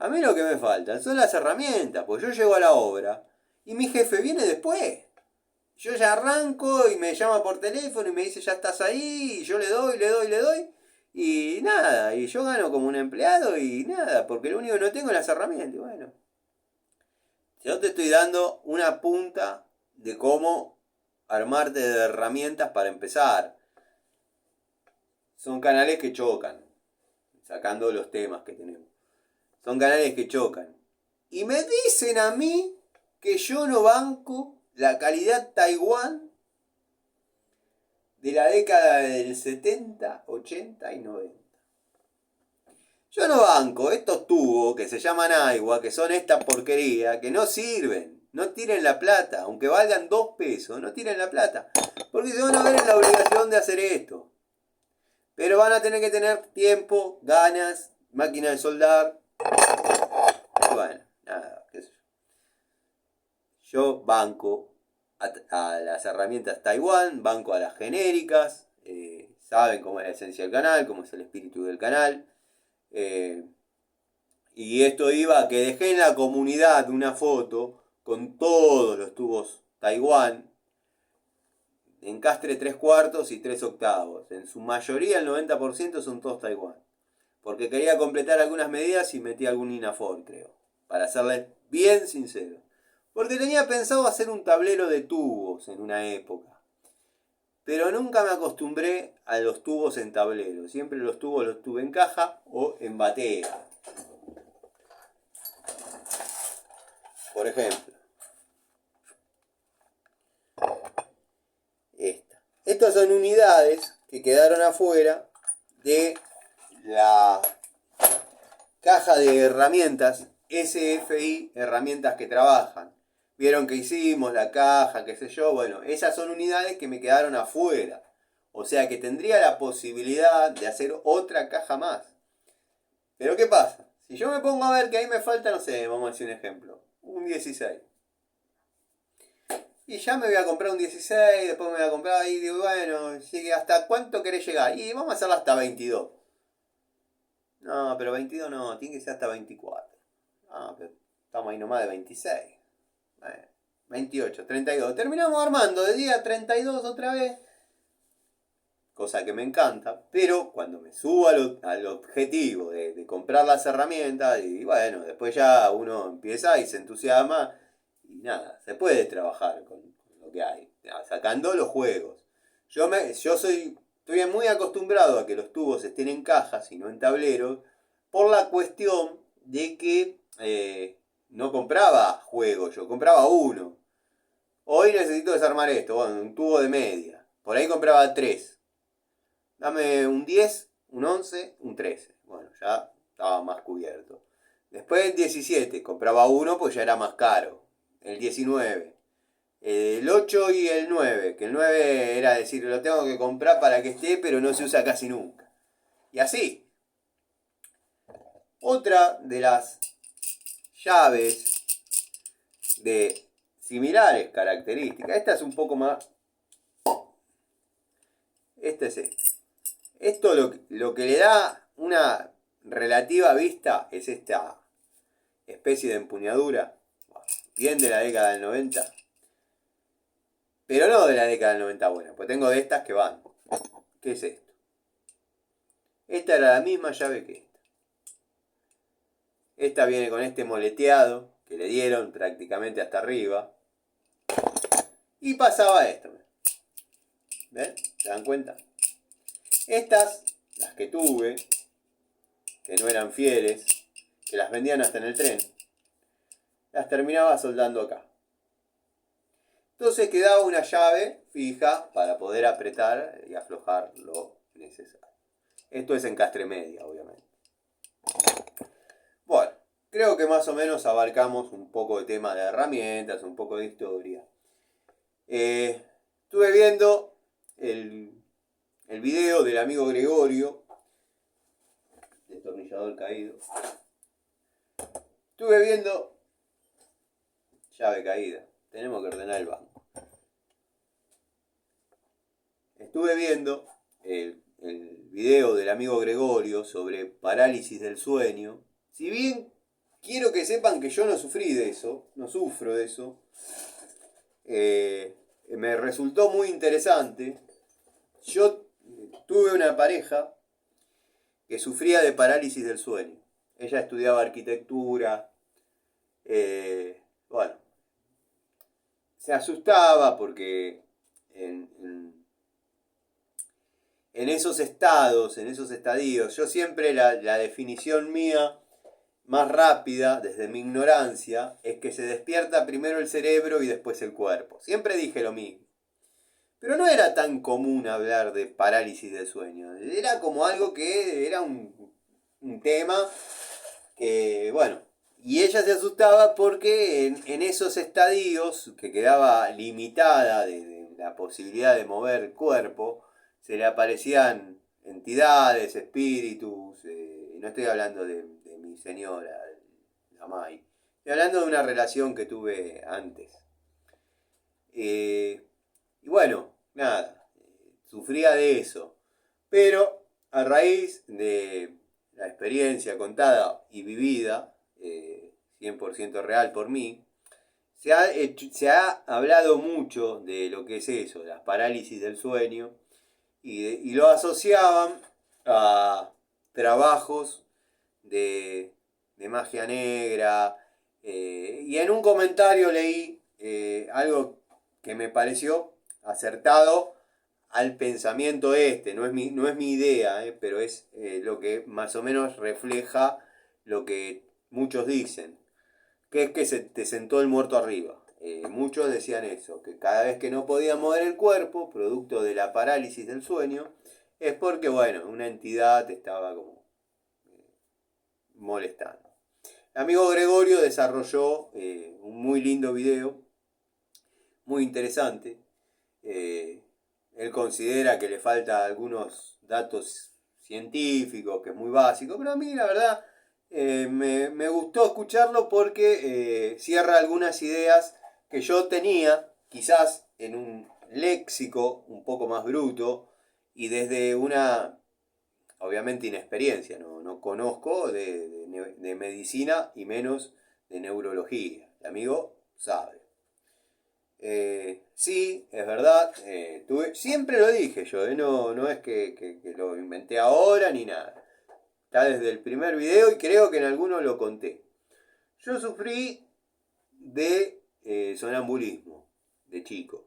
a mí lo que me faltan son las herramientas, pues yo llego a la obra y mi jefe viene después. Yo ya arranco y me llama por teléfono y me dice ya estás ahí, y yo le doy. Y nada, y yo gano como un empleado y nada, porque lo único que no tengo es las herramientas. Bueno, yo te estoy dando una punta de cómo armarte de herramientas para empezar. Son canales que chocan, sacando los temas que tenemos. Son canales que chocan. Y me dicen a mí que yo no banco la calidad Taiwán de la década del 70, 80 y 90. Yo no banco estos tubos que se llaman agua, que son esta porquería, que no sirven. No tiren la plata, aunque valgan 2 pesos, no tiren la plata. Porque se van a ver en la obligación de hacer esto. Pero van a tener que tener tiempo, ganas, máquina de soldar. Y bueno, nada, qué sé yo. Yo banco a las herramientas Taiwán, banco a las genéricas. Saben cómo es la esencia del canal, cómo es el espíritu del canal. Y esto iba a que dejé en la comunidad una foto con todos los tubos Taiwán, encastre 3/4 y 3/8. En su mayoría, el 90% son todos Taiwán. Porque quería completar algunas medidas y metí algún Inafor, creo. Para serles bien sincero. Porque tenía pensado hacer un tablero de tubos en una época. Pero nunca me acostumbré a los tubos en tablero. Siempre los tubos los tuve en caja o en batea. Por ejemplo, esta. Estas son unidades que quedaron afuera de la caja de herramientas SFI, herramientas que trabajan. Vieron que hicimos la caja, qué sé yo. Bueno, esas son unidades que me quedaron afuera. O sea que tendría la posibilidad de hacer otra caja más. Pero ¿qué pasa? Si yo me pongo a ver que ahí me falta, no sé, vamos a decir un ejemplo. Un 16. Y ya me voy a comprar un 16, después me voy a comprar y digo, bueno, ¿hasta cuánto querés llegar? Y vamos a hacerlo hasta 22. No, pero 22 no, tiene que ser hasta 24. Ah, pero estamos ahí nomás de 26. 28, 32. Terminamos armando de día 32 otra vez. Cosa que me encanta. Pero cuando me subo al objetivo de comprar las herramientas, y bueno, después ya uno empieza y se entusiasma. Y nada, se puede trabajar con lo que hay. Sacando los juegos. Estoy muy acostumbrado a que los tubos estén en cajas y no en tableros. Por la cuestión de que no compraba juegos, yo compraba uno. Hoy necesito desarmar esto, bueno, un tubo de media. Por ahí compraba 3. Dame un 10, un 11, un 13. Bueno, ya estaba más cubierto. Después el 17, compraba uno pues ya era más caro. El 19. El 8 y el 9. Que el 9 era decir, lo tengo que comprar para que esté, pero no se usa casi nunca. Y así. Otra de las llaves de similares características. Esta es un poco más. Esta es esta. Esto lo que le da una relativa vista es esta especie de empuñadura. Bien de la década del 90. Pero no de la década del 90 buena. Pues tengo de estas que van. ¿Qué es esto? Esta era la misma llave que esta. Esta viene con este moleteado que le dieron prácticamente hasta arriba. Y pasaba esto. ¿Ven? ¿Se dan cuenta? Estas, las que tuve, que no eran fieles, que las vendían hasta en el tren, las terminaba soldando acá. Entonces quedaba una llave fija para poder apretar y aflojar lo necesario. Esto es encastre media, obviamente. Bueno, creo que más o menos abarcamos un poco de tema de herramientas, un poco de historia. Estuve viendo el video del amigo Gregorio, destornillador caído. Estuve viendo llave caída. Tenemos que ordenar el banco. Estuve viendo el video del amigo Gregorio sobre parálisis del sueño. Si bien quiero que sepan que yo no sufrí de eso, no sufro de eso, me resultó muy interesante. Yo tuve una pareja que sufría de parálisis del sueño. Ella estudiaba arquitectura. Bueno, se asustaba porque en esos estados, en esos estadios. Yo siempre la definición mía más rápida, desde mi ignorancia, es que se despierta primero el cerebro y después el cuerpo. Siempre dije lo mismo. Pero no era tan común hablar de parálisis del sueño. Era como algo que era un tema que, bueno, y ella se asustaba porque en esos estadios, que quedaba limitada de la posibilidad de mover el cuerpo, se le aparecían entidades, espíritus, no estoy hablando de mi señora, la Mai, estoy hablando de una relación que tuve antes. Y bueno, nada, sufría de eso. Pero a raíz de la experiencia contada y vivida, 100% real por mí, se ha hablado mucho de lo que es eso, las parálisis del sueño, y lo asociaban a trabajos de magia negra. Y en un comentario leí algo que me pareció acertado al pensamiento este. No es mi idea, pero es lo que más o menos refleja lo que muchos dicen, que es que se te sentó el muerto arriba. Muchos decían eso, que cada vez que no podían mover el cuerpo, producto de la parálisis del sueño, es porque, bueno, una entidad te estaba como molestando. El amigo Gregorio desarrolló un muy lindo video, muy interesante. Él considera que le falta algunos datos científicos, que es muy básico, pero a mí la verdad me gustó escucharlo porque cierra algunas ideas que yo tenía, quizás en un léxico un poco más bruto y desde una, obviamente, inexperiencia. No conozco de medicina y menos de neurología. El amigo sabe. Sí, es verdad, siempre lo dije yo, no es que lo inventé ahora ni nada. Está desde el primer video y creo que en alguno lo conté. Yo sufrí de sonambulismo de chico.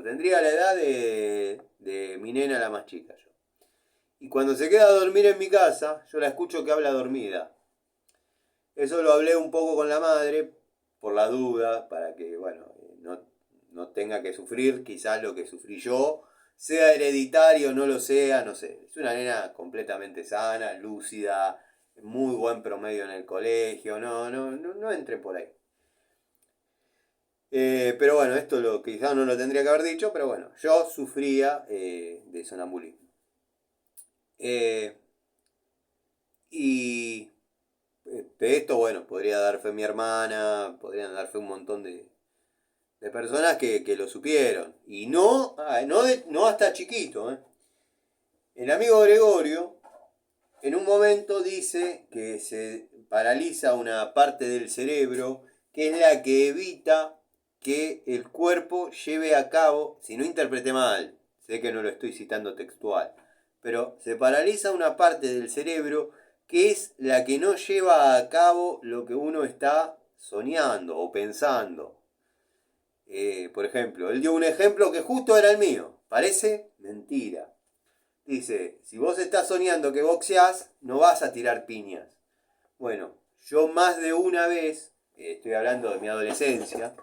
Tendría la edad de mi nena, la más chica yo. Y cuando se queda a dormir en mi casa, yo la escucho que habla dormida. Eso lo hablé un poco con la madre, por la duda, para que, bueno, no tenga que sufrir quizás lo que sufrí yo, sea hereditario o no lo sea, no sé. Es una nena completamente sana, lúcida, muy buen promedio en el colegio, no entre por ahí. Pero bueno, esto quizás no lo tendría que haber dicho, pero bueno, yo sufría de sonambulismo. Y de esto, bueno, podría dar fe mi hermana, podrían dar fe un montón de personas que lo supieron. Y no hasta chiquito. El amigo Gregorio en un momento dice que se paraliza una parte del cerebro que es la que evita que el cuerpo lleve a cabo, si no interpreté mal, sé que no lo estoy citando textual, pero se paraliza una parte del cerebro que es la que no lleva a cabo lo que uno está soñando o pensando. Por ejemplo, él dio un ejemplo que justo era el mío. Parece mentira. Dice, si vos estás soñando que boxeás, no vas a tirar piñas. Bueno, yo más de una vez, estoy hablando de mi adolescencia,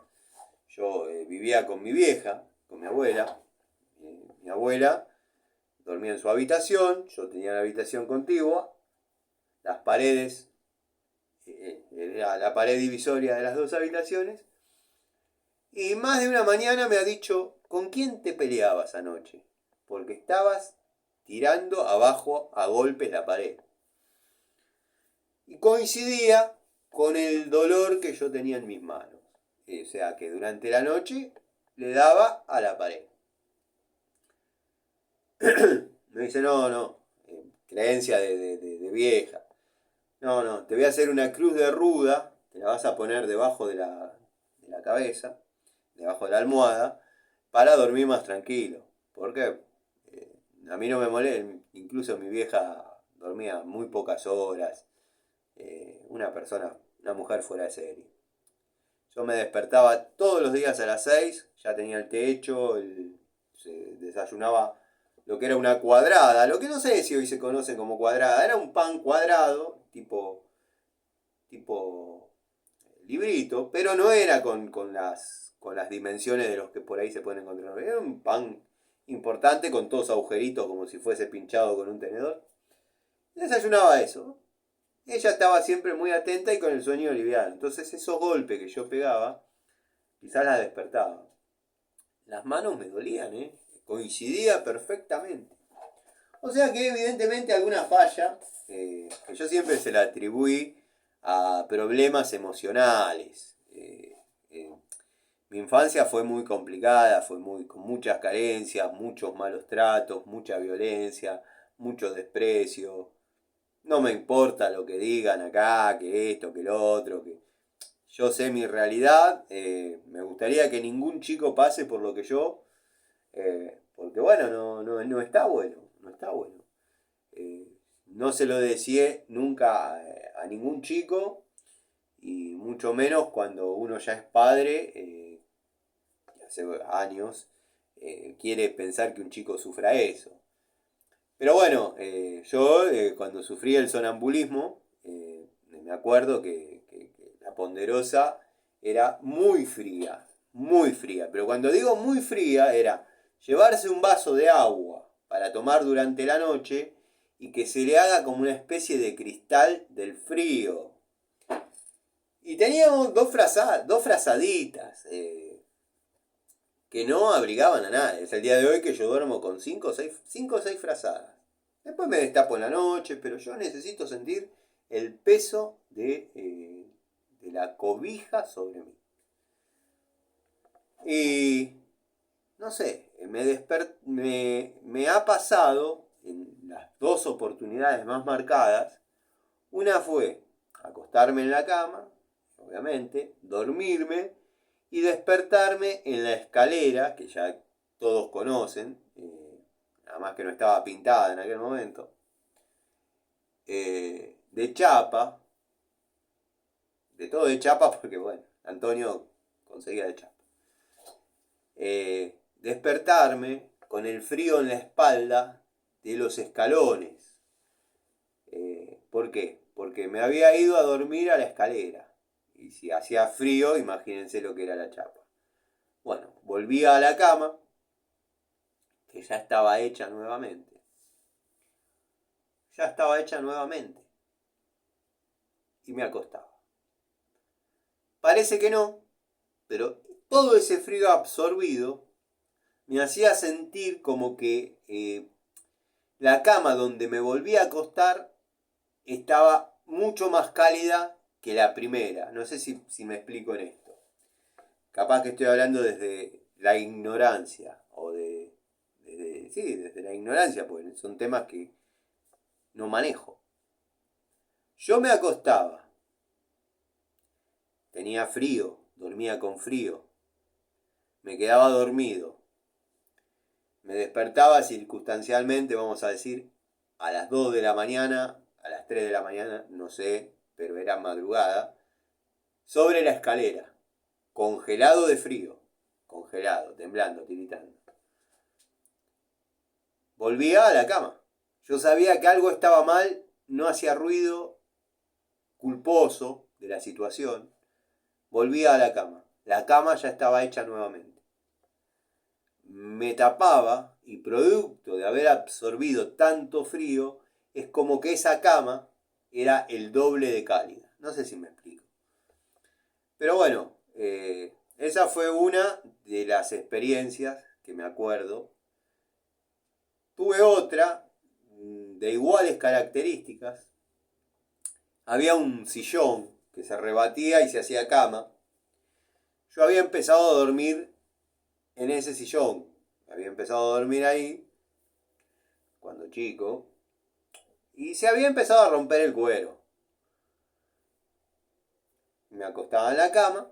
yo vivía con mi vieja, con mi abuela. Mi abuela dormía en su habitación, yo tenía la habitación contigua, las paredes, era la pared divisoria de las dos habitaciones. Y más de una mañana me ha dicho, ¿con quién te peleabas anoche? Porque estabas tirando abajo a golpes la pared. Y coincidía con el dolor que yo tenía en mis manos. O sea que durante la noche le daba a la pared. Me dice, no, creencia de vieja. No, te voy a hacer una cruz de ruda, te la vas a poner debajo de la cabeza, debajo de la almohada, para dormir más tranquilo. Porque a mí no me molesta, incluso mi vieja dormía muy pocas horas, una mujer fuera de serie. Yo me despertaba todos los días a las 6, ya tenía el techo, se desayunaba lo que era una cuadrada, lo que no sé si hoy se conoce como cuadrada, era un pan cuadrado, tipo librito, pero no era con las dimensiones de los que por ahí se pueden encontrar. Era un pan importante con todos agujeritos como si fuese pinchado con un tenedor. Desayunaba eso. Ella estaba siempre muy atenta y con el sueño liviano. Entonces esos golpes que yo pegaba, quizás la despertaba. Las manos me dolían, ¿eh? Coincidía perfectamente. O sea que evidentemente alguna falla, que yo siempre se la atribuí a problemas emocionales. Mi infancia fue muy complicada, con muchas carencias, muchos malos tratos, mucha violencia, mucho desprecio. No me importa lo que digan acá, que esto, que lo otro, que yo sé mi realidad. Me gustaría que ningún chico pase por lo que yo, porque bueno, no está bueno, no está bueno. No se lo decía nunca a ningún chico, y mucho menos cuando uno ya es padre, hace años, quiere pensar que un chico sufra eso. Pero bueno, yo cuando sufrí el sonambulismo, me acuerdo que la Ponderosa era muy fría. Pero cuando digo muy fría, era llevarse un vaso de agua para tomar durante la noche y que se le haga como una especie de cristal del frío. Y teníamos dos frazaditas que no abrigaban a nadie. Es el día de hoy que yo duermo con 5 o 6 frazadas. Después me destapo en la noche, pero yo necesito sentir el peso de la cobija sobre mí. Y no sé, me ha pasado en las dos oportunidades más marcadas. Una fue acostarme en la cama, obviamente, dormirme y despertarme en la escalera, que ya todos conocen, nada más que no estaba pintada en aquel momento, de chapa, de todo de chapa porque bueno, Antonio conseguía de chapa. Despertarme con el frío en la espalda de los escalones. ¿Por qué? Porque me había ido a dormir a la escalera. Y si hacía frío, imagínense lo que era la chapa. Bueno, volví a la cama, que ya estaba hecha nuevamente. Ya estaba hecha nuevamente. Y me acostaba. Parece que no, pero todo ese frío absorbido me hacía sentir como que la cama donde me volví a acostar estaba mucho más cálida que la primera. No sé si me explico en esto. Capaz que estoy hablando desde la ignorancia, desde la ignorancia, pues son temas que no manejo. Yo me acostaba, tenía frío, dormía con frío, me quedaba dormido, me despertaba circunstancialmente, vamos a decir, a las 2 de la mañana, a las 3 de la mañana, no sé, pero era madrugada, sobre la escalera, congelado de frío, congelado, temblando, tiritando. Volvía a la cama. Yo sabía que algo estaba mal, no hacía ruido, culposo de la situación. Volvía a la cama. La cama ya estaba hecha nuevamente. Me tapaba y producto de haber absorbido tanto frío, es como que esa cama era el doble de cálida. No sé si me explico. Pero bueno, esa fue una de las experiencias que me acuerdo. Tuve otra de iguales características. Había un sillón que se rebatía y se hacía cama. Yo había empezado a dormir en ese sillón. Había empezado a dormir ahí cuando chico. Y se había empezado a romper el cuero. Me acostaba en la cama.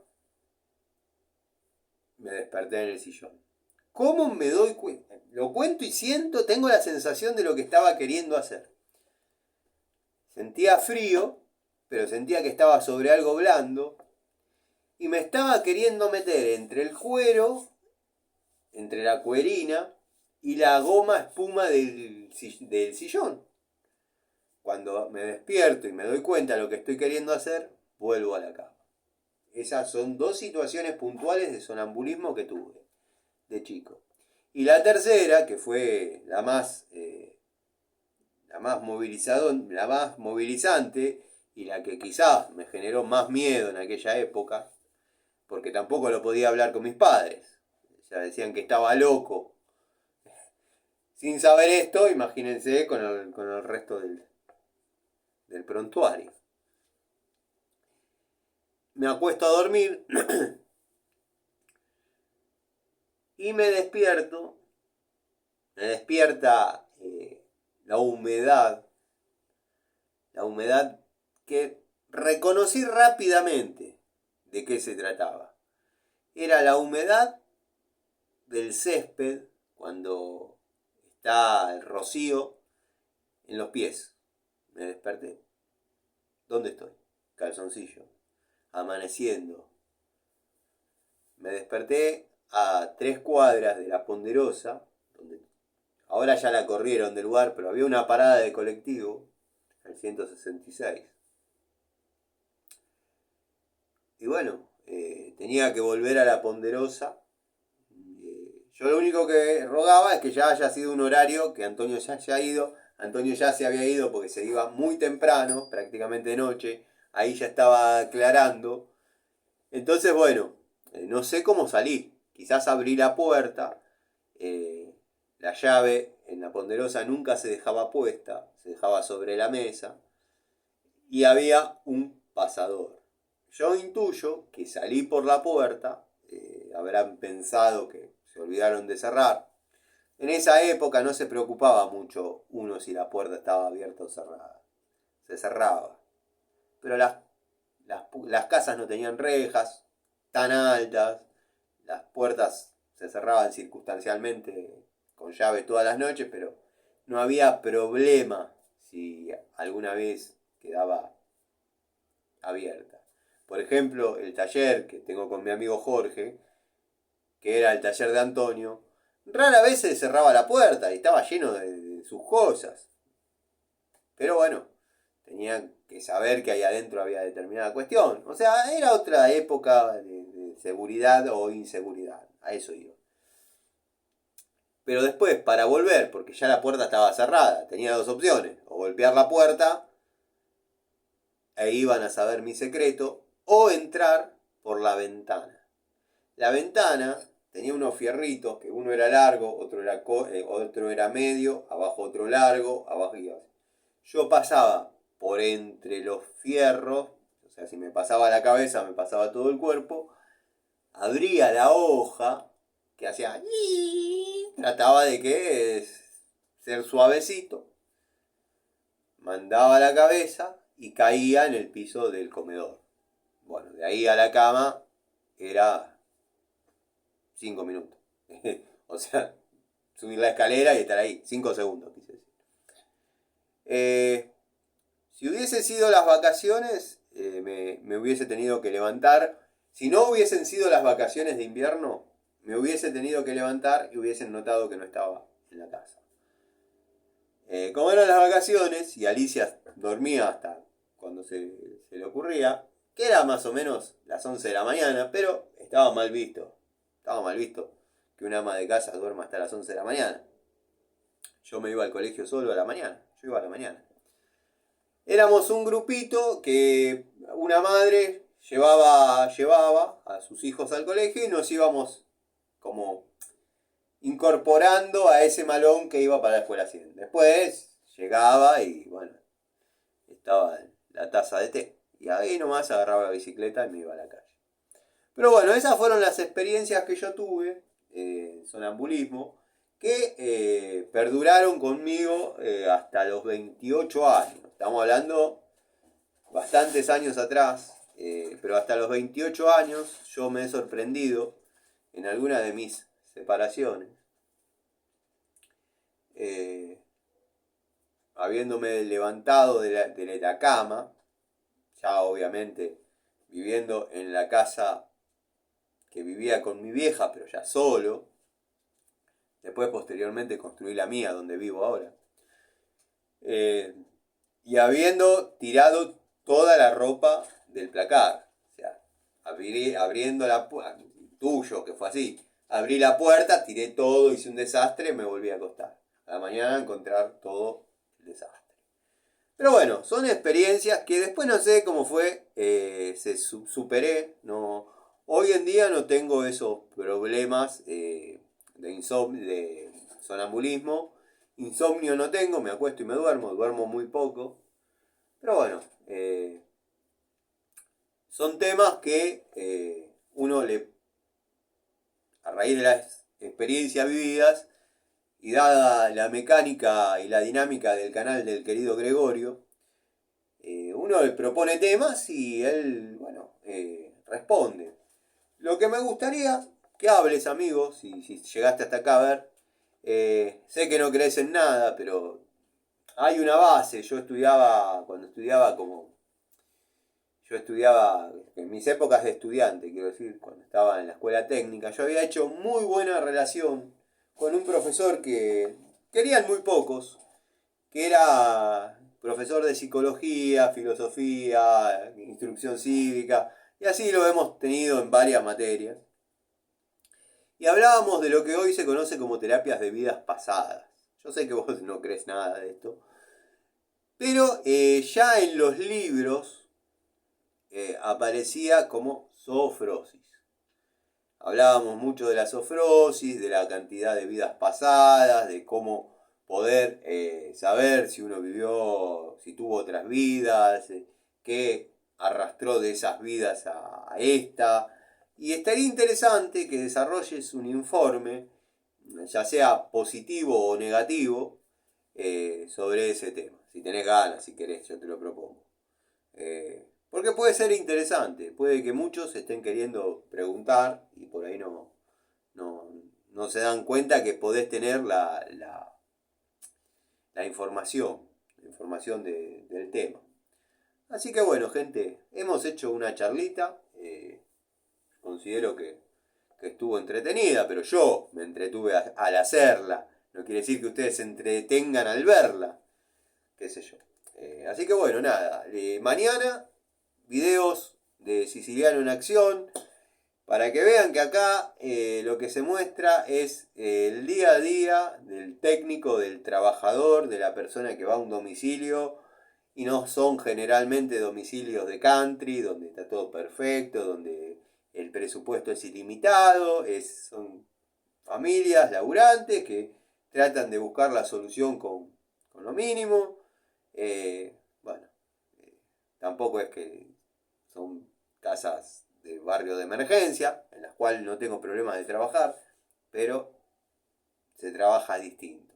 Me desperté en el sillón. ¿Cómo me doy cuenta? Lo cuento y siento, tengo la sensación de lo que estaba queriendo hacer. Sentía frío, pero sentía que estaba sobre algo blando. Y me estaba queriendo meter entre el cuero entre la cuerina y la goma espuma del sillón. Cuando me despierto y me doy cuenta de lo que estoy queriendo hacer, vuelvo a la cama. Esas son dos situaciones puntuales de sonambulismo que tuve de chico. Y la tercera, que fue la más movilizante y la que quizás me generó más miedo en aquella época, porque tampoco lo podía hablar con mis padres. Ya decían que estaba loco. Sin saber esto, imagínense con el resto del prontuario. Me acuesto a dormir y me despierta la humedad que reconocí rápidamente de qué se trataba. Era la humedad del césped cuando está el rocío en los pies. Me desperté. ¿Dónde estoy? Calzoncillo. Amaneciendo. Me desperté a 3 cuadras de la Ponderosa, donde ahora ya la corrieron del lugar, pero había una parada de colectivo, el 166. Y bueno, tenía que volver a la Ponderosa. Yo lo único que rogaba es que ya haya sido un horario que Antonio ya haya ido. Antonio ya se había ido porque se iba muy temprano, prácticamente de noche. Ahí ya estaba aclarando. Entonces, bueno, no sé cómo salí. Quizás abrí la puerta. La llave en la Ponderosa nunca se dejaba puesta, se dejaba sobre la mesa. Y había un pasador. Yo intuyo que salí por la puerta. Habrán pensado que se olvidaron de cerrar. En esa época no se preocupaba mucho uno si la puerta estaba abierta o cerrada. Se cerraba. Pero las casas no tenían rejas tan altas. Las puertas se cerraban circunstancialmente con llave todas las noches, pero no había problema si alguna vez quedaba abierta. Por ejemplo, el taller que tengo con mi amigo Jorge, que era el taller de Antonio, rara vez se cerraba la puerta y estaba lleno de sus cosas. Pero bueno, tenían que saber que ahí adentro había determinada cuestión. O sea, era otra época de seguridad o inseguridad. A eso iba. Pero después, para volver, porque ya la puerta estaba cerrada, tenía dos opciones. O golpear la puerta e iban a saber mi secreto, o entrar por la ventana. La ventana tenía unos fierritos, que uno era largo, otro era medio, abajo otro largo, abajo y abajo. Yo pasaba por entre los fierros, o sea, si me pasaba la cabeza, me pasaba todo el cuerpo, abría la hoja, que hacía... Trataba de que ser suavecito, mandaba la cabeza y caía en el piso del comedor. Bueno, de ahí a la cama era 5 minutos. O sea, subir la escalera y estar ahí, 5 segundos, quise decir. Si hubiese sido las vacaciones, me hubiese tenido que levantar. Si no hubiesen sido las vacaciones de invierno, me hubiese tenido que levantar y hubiesen notado que no estaba en la casa. Como eran las vacaciones y Alicia dormía hasta cuando se le ocurría, que era más o menos las 11 de la mañana, pero estaba mal visto. Estaba mal visto que una ama de casa duerma hasta las 11 de la mañana. Yo me iba al colegio solo a la mañana. Yo iba a la mañana. Éramos un grupito que una madre llevaba a sus hijos al colegio y nos íbamos como incorporando a ese malón que iba para la escuela 100. Después llegaba y bueno, estaba la taza de té. Y ahí nomás agarraba la bicicleta y me iba a la calle. Pero bueno, esas fueron las experiencias que yo tuve en sonambulismo que perduraron conmigo hasta los 28 años. Estamos hablando bastantes años atrás, pero hasta los 28 años yo me he sorprendido en alguna de mis separaciones, habiéndome levantado de la cama, ya obviamente viviendo en la casa que vivía con mi vieja, pero ya solo, Después, posteriormente, construí la mía, donde vivo ahora. Y habiendo tirado toda la ropa del placar. O sea, abriendo la puerta, tuyo, que fue así. Abrí la puerta, tiré todo, hice un desastre, me volví a acostar. A la mañana encontrar todo el desastre. Pero bueno, son experiencias que después no sé cómo fue, superé. No, hoy en día no tengo esos problemas de sonambulismo. Insomnio no tengo, me acuesto y me duermo muy poco. Pero bueno, son temas que uno a raíz de las experiencias vividas y dada la mecánica y la dinámica del canal del querido Gregorio, uno le propone temas y él, bueno, responde. Lo que me gustaría que hables, amigos, si llegaste hasta acá a ver, sé que no crees en nada, pero hay una base. Yo estudiaba en mis épocas de estudiante, quiero decir, cuando estaba en la escuela técnica, yo había hecho muy buena relación con un profesor que querían muy pocos, que era profesor de psicología, filosofía, instrucción cívica, y así lo hemos tenido en varias materias. Y hablábamos de lo que hoy se conoce como terapias de vidas pasadas. Yo sé que vos no crees nada de esto, pero ya en los libros aparecía como zoofrosis. Hablábamos mucho de la zoofrosis, de la cantidad de vidas pasadas, de cómo poder saber si uno vivió, si tuvo otras vidas, qué arrastró de esas vidas a esta. Y estaría interesante que desarrolles un informe, ya sea positivo o negativo, sobre ese tema. Si tenés ganas, si querés, yo te lo propongo. Porque puede ser interesante, puede que muchos estén queriendo preguntar y por ahí no se dan cuenta que podés tener la información del tema. Así que bueno, gente, hemos hecho una charlita, considero que estuvo entretenida, pero yo me entretuve al hacerla, no quiere decir que ustedes se entretengan al verla, qué sé yo. Así que bueno, nada, mañana videos de Siciliano en acción, para que vean que acá lo que se muestra es el día a día del técnico, del trabajador, de la persona que va a un domicilio, y no son generalmente domicilios de country, donde está todo perfecto, donde el presupuesto es ilimitado, son familias laburantes que tratan de buscar la solución con lo mínimo. Bueno, tampoco es que son casas de barrio de emergencia, en las cuales no tengo problemas de trabajar, pero se trabaja distinto.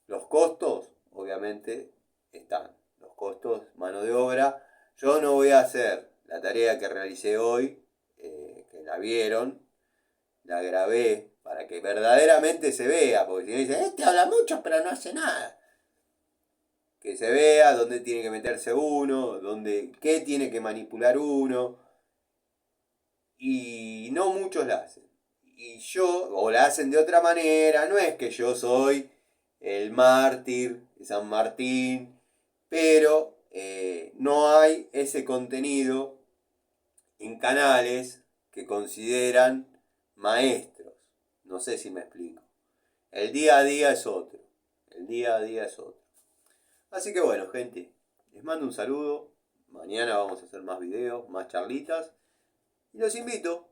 Los costos, obviamente, están. Los costos, mano de obra. Yo no voy a hacer la tarea que realicé hoy, que la vieron, la grabé, para que verdaderamente se vea, porque si me dicen, este habla mucho pero no hace nada. Que se vea dónde tiene que meterse uno, qué tiene que manipular uno, y no muchos la hacen. Y o la hacen de otra manera, no es que yo soy el mártir de San Martín, pero no hay ese contenido en canales que consideran maestros. No sé si me explico. El día a día es otro. El día a día es otro. Así que bueno, gente, les mando un saludo. Mañana vamos a hacer más videos, más charlitas. Y los invito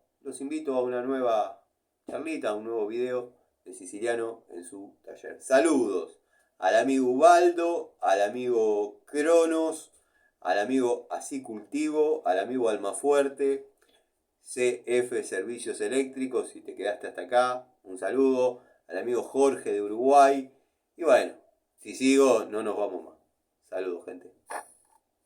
a una nueva charlita, a un nuevo video de Siciliano en su taller. Saludos al amigo Ubaldo, al amigo Cronos, al amigo Así Cultivo, al amigo Almafuerte, CF Servicios Eléctricos, si te quedaste hasta acá, un saludo, al amigo Jorge de Uruguay. Y bueno, si sigo, no nos vamos más. Saludos, gente.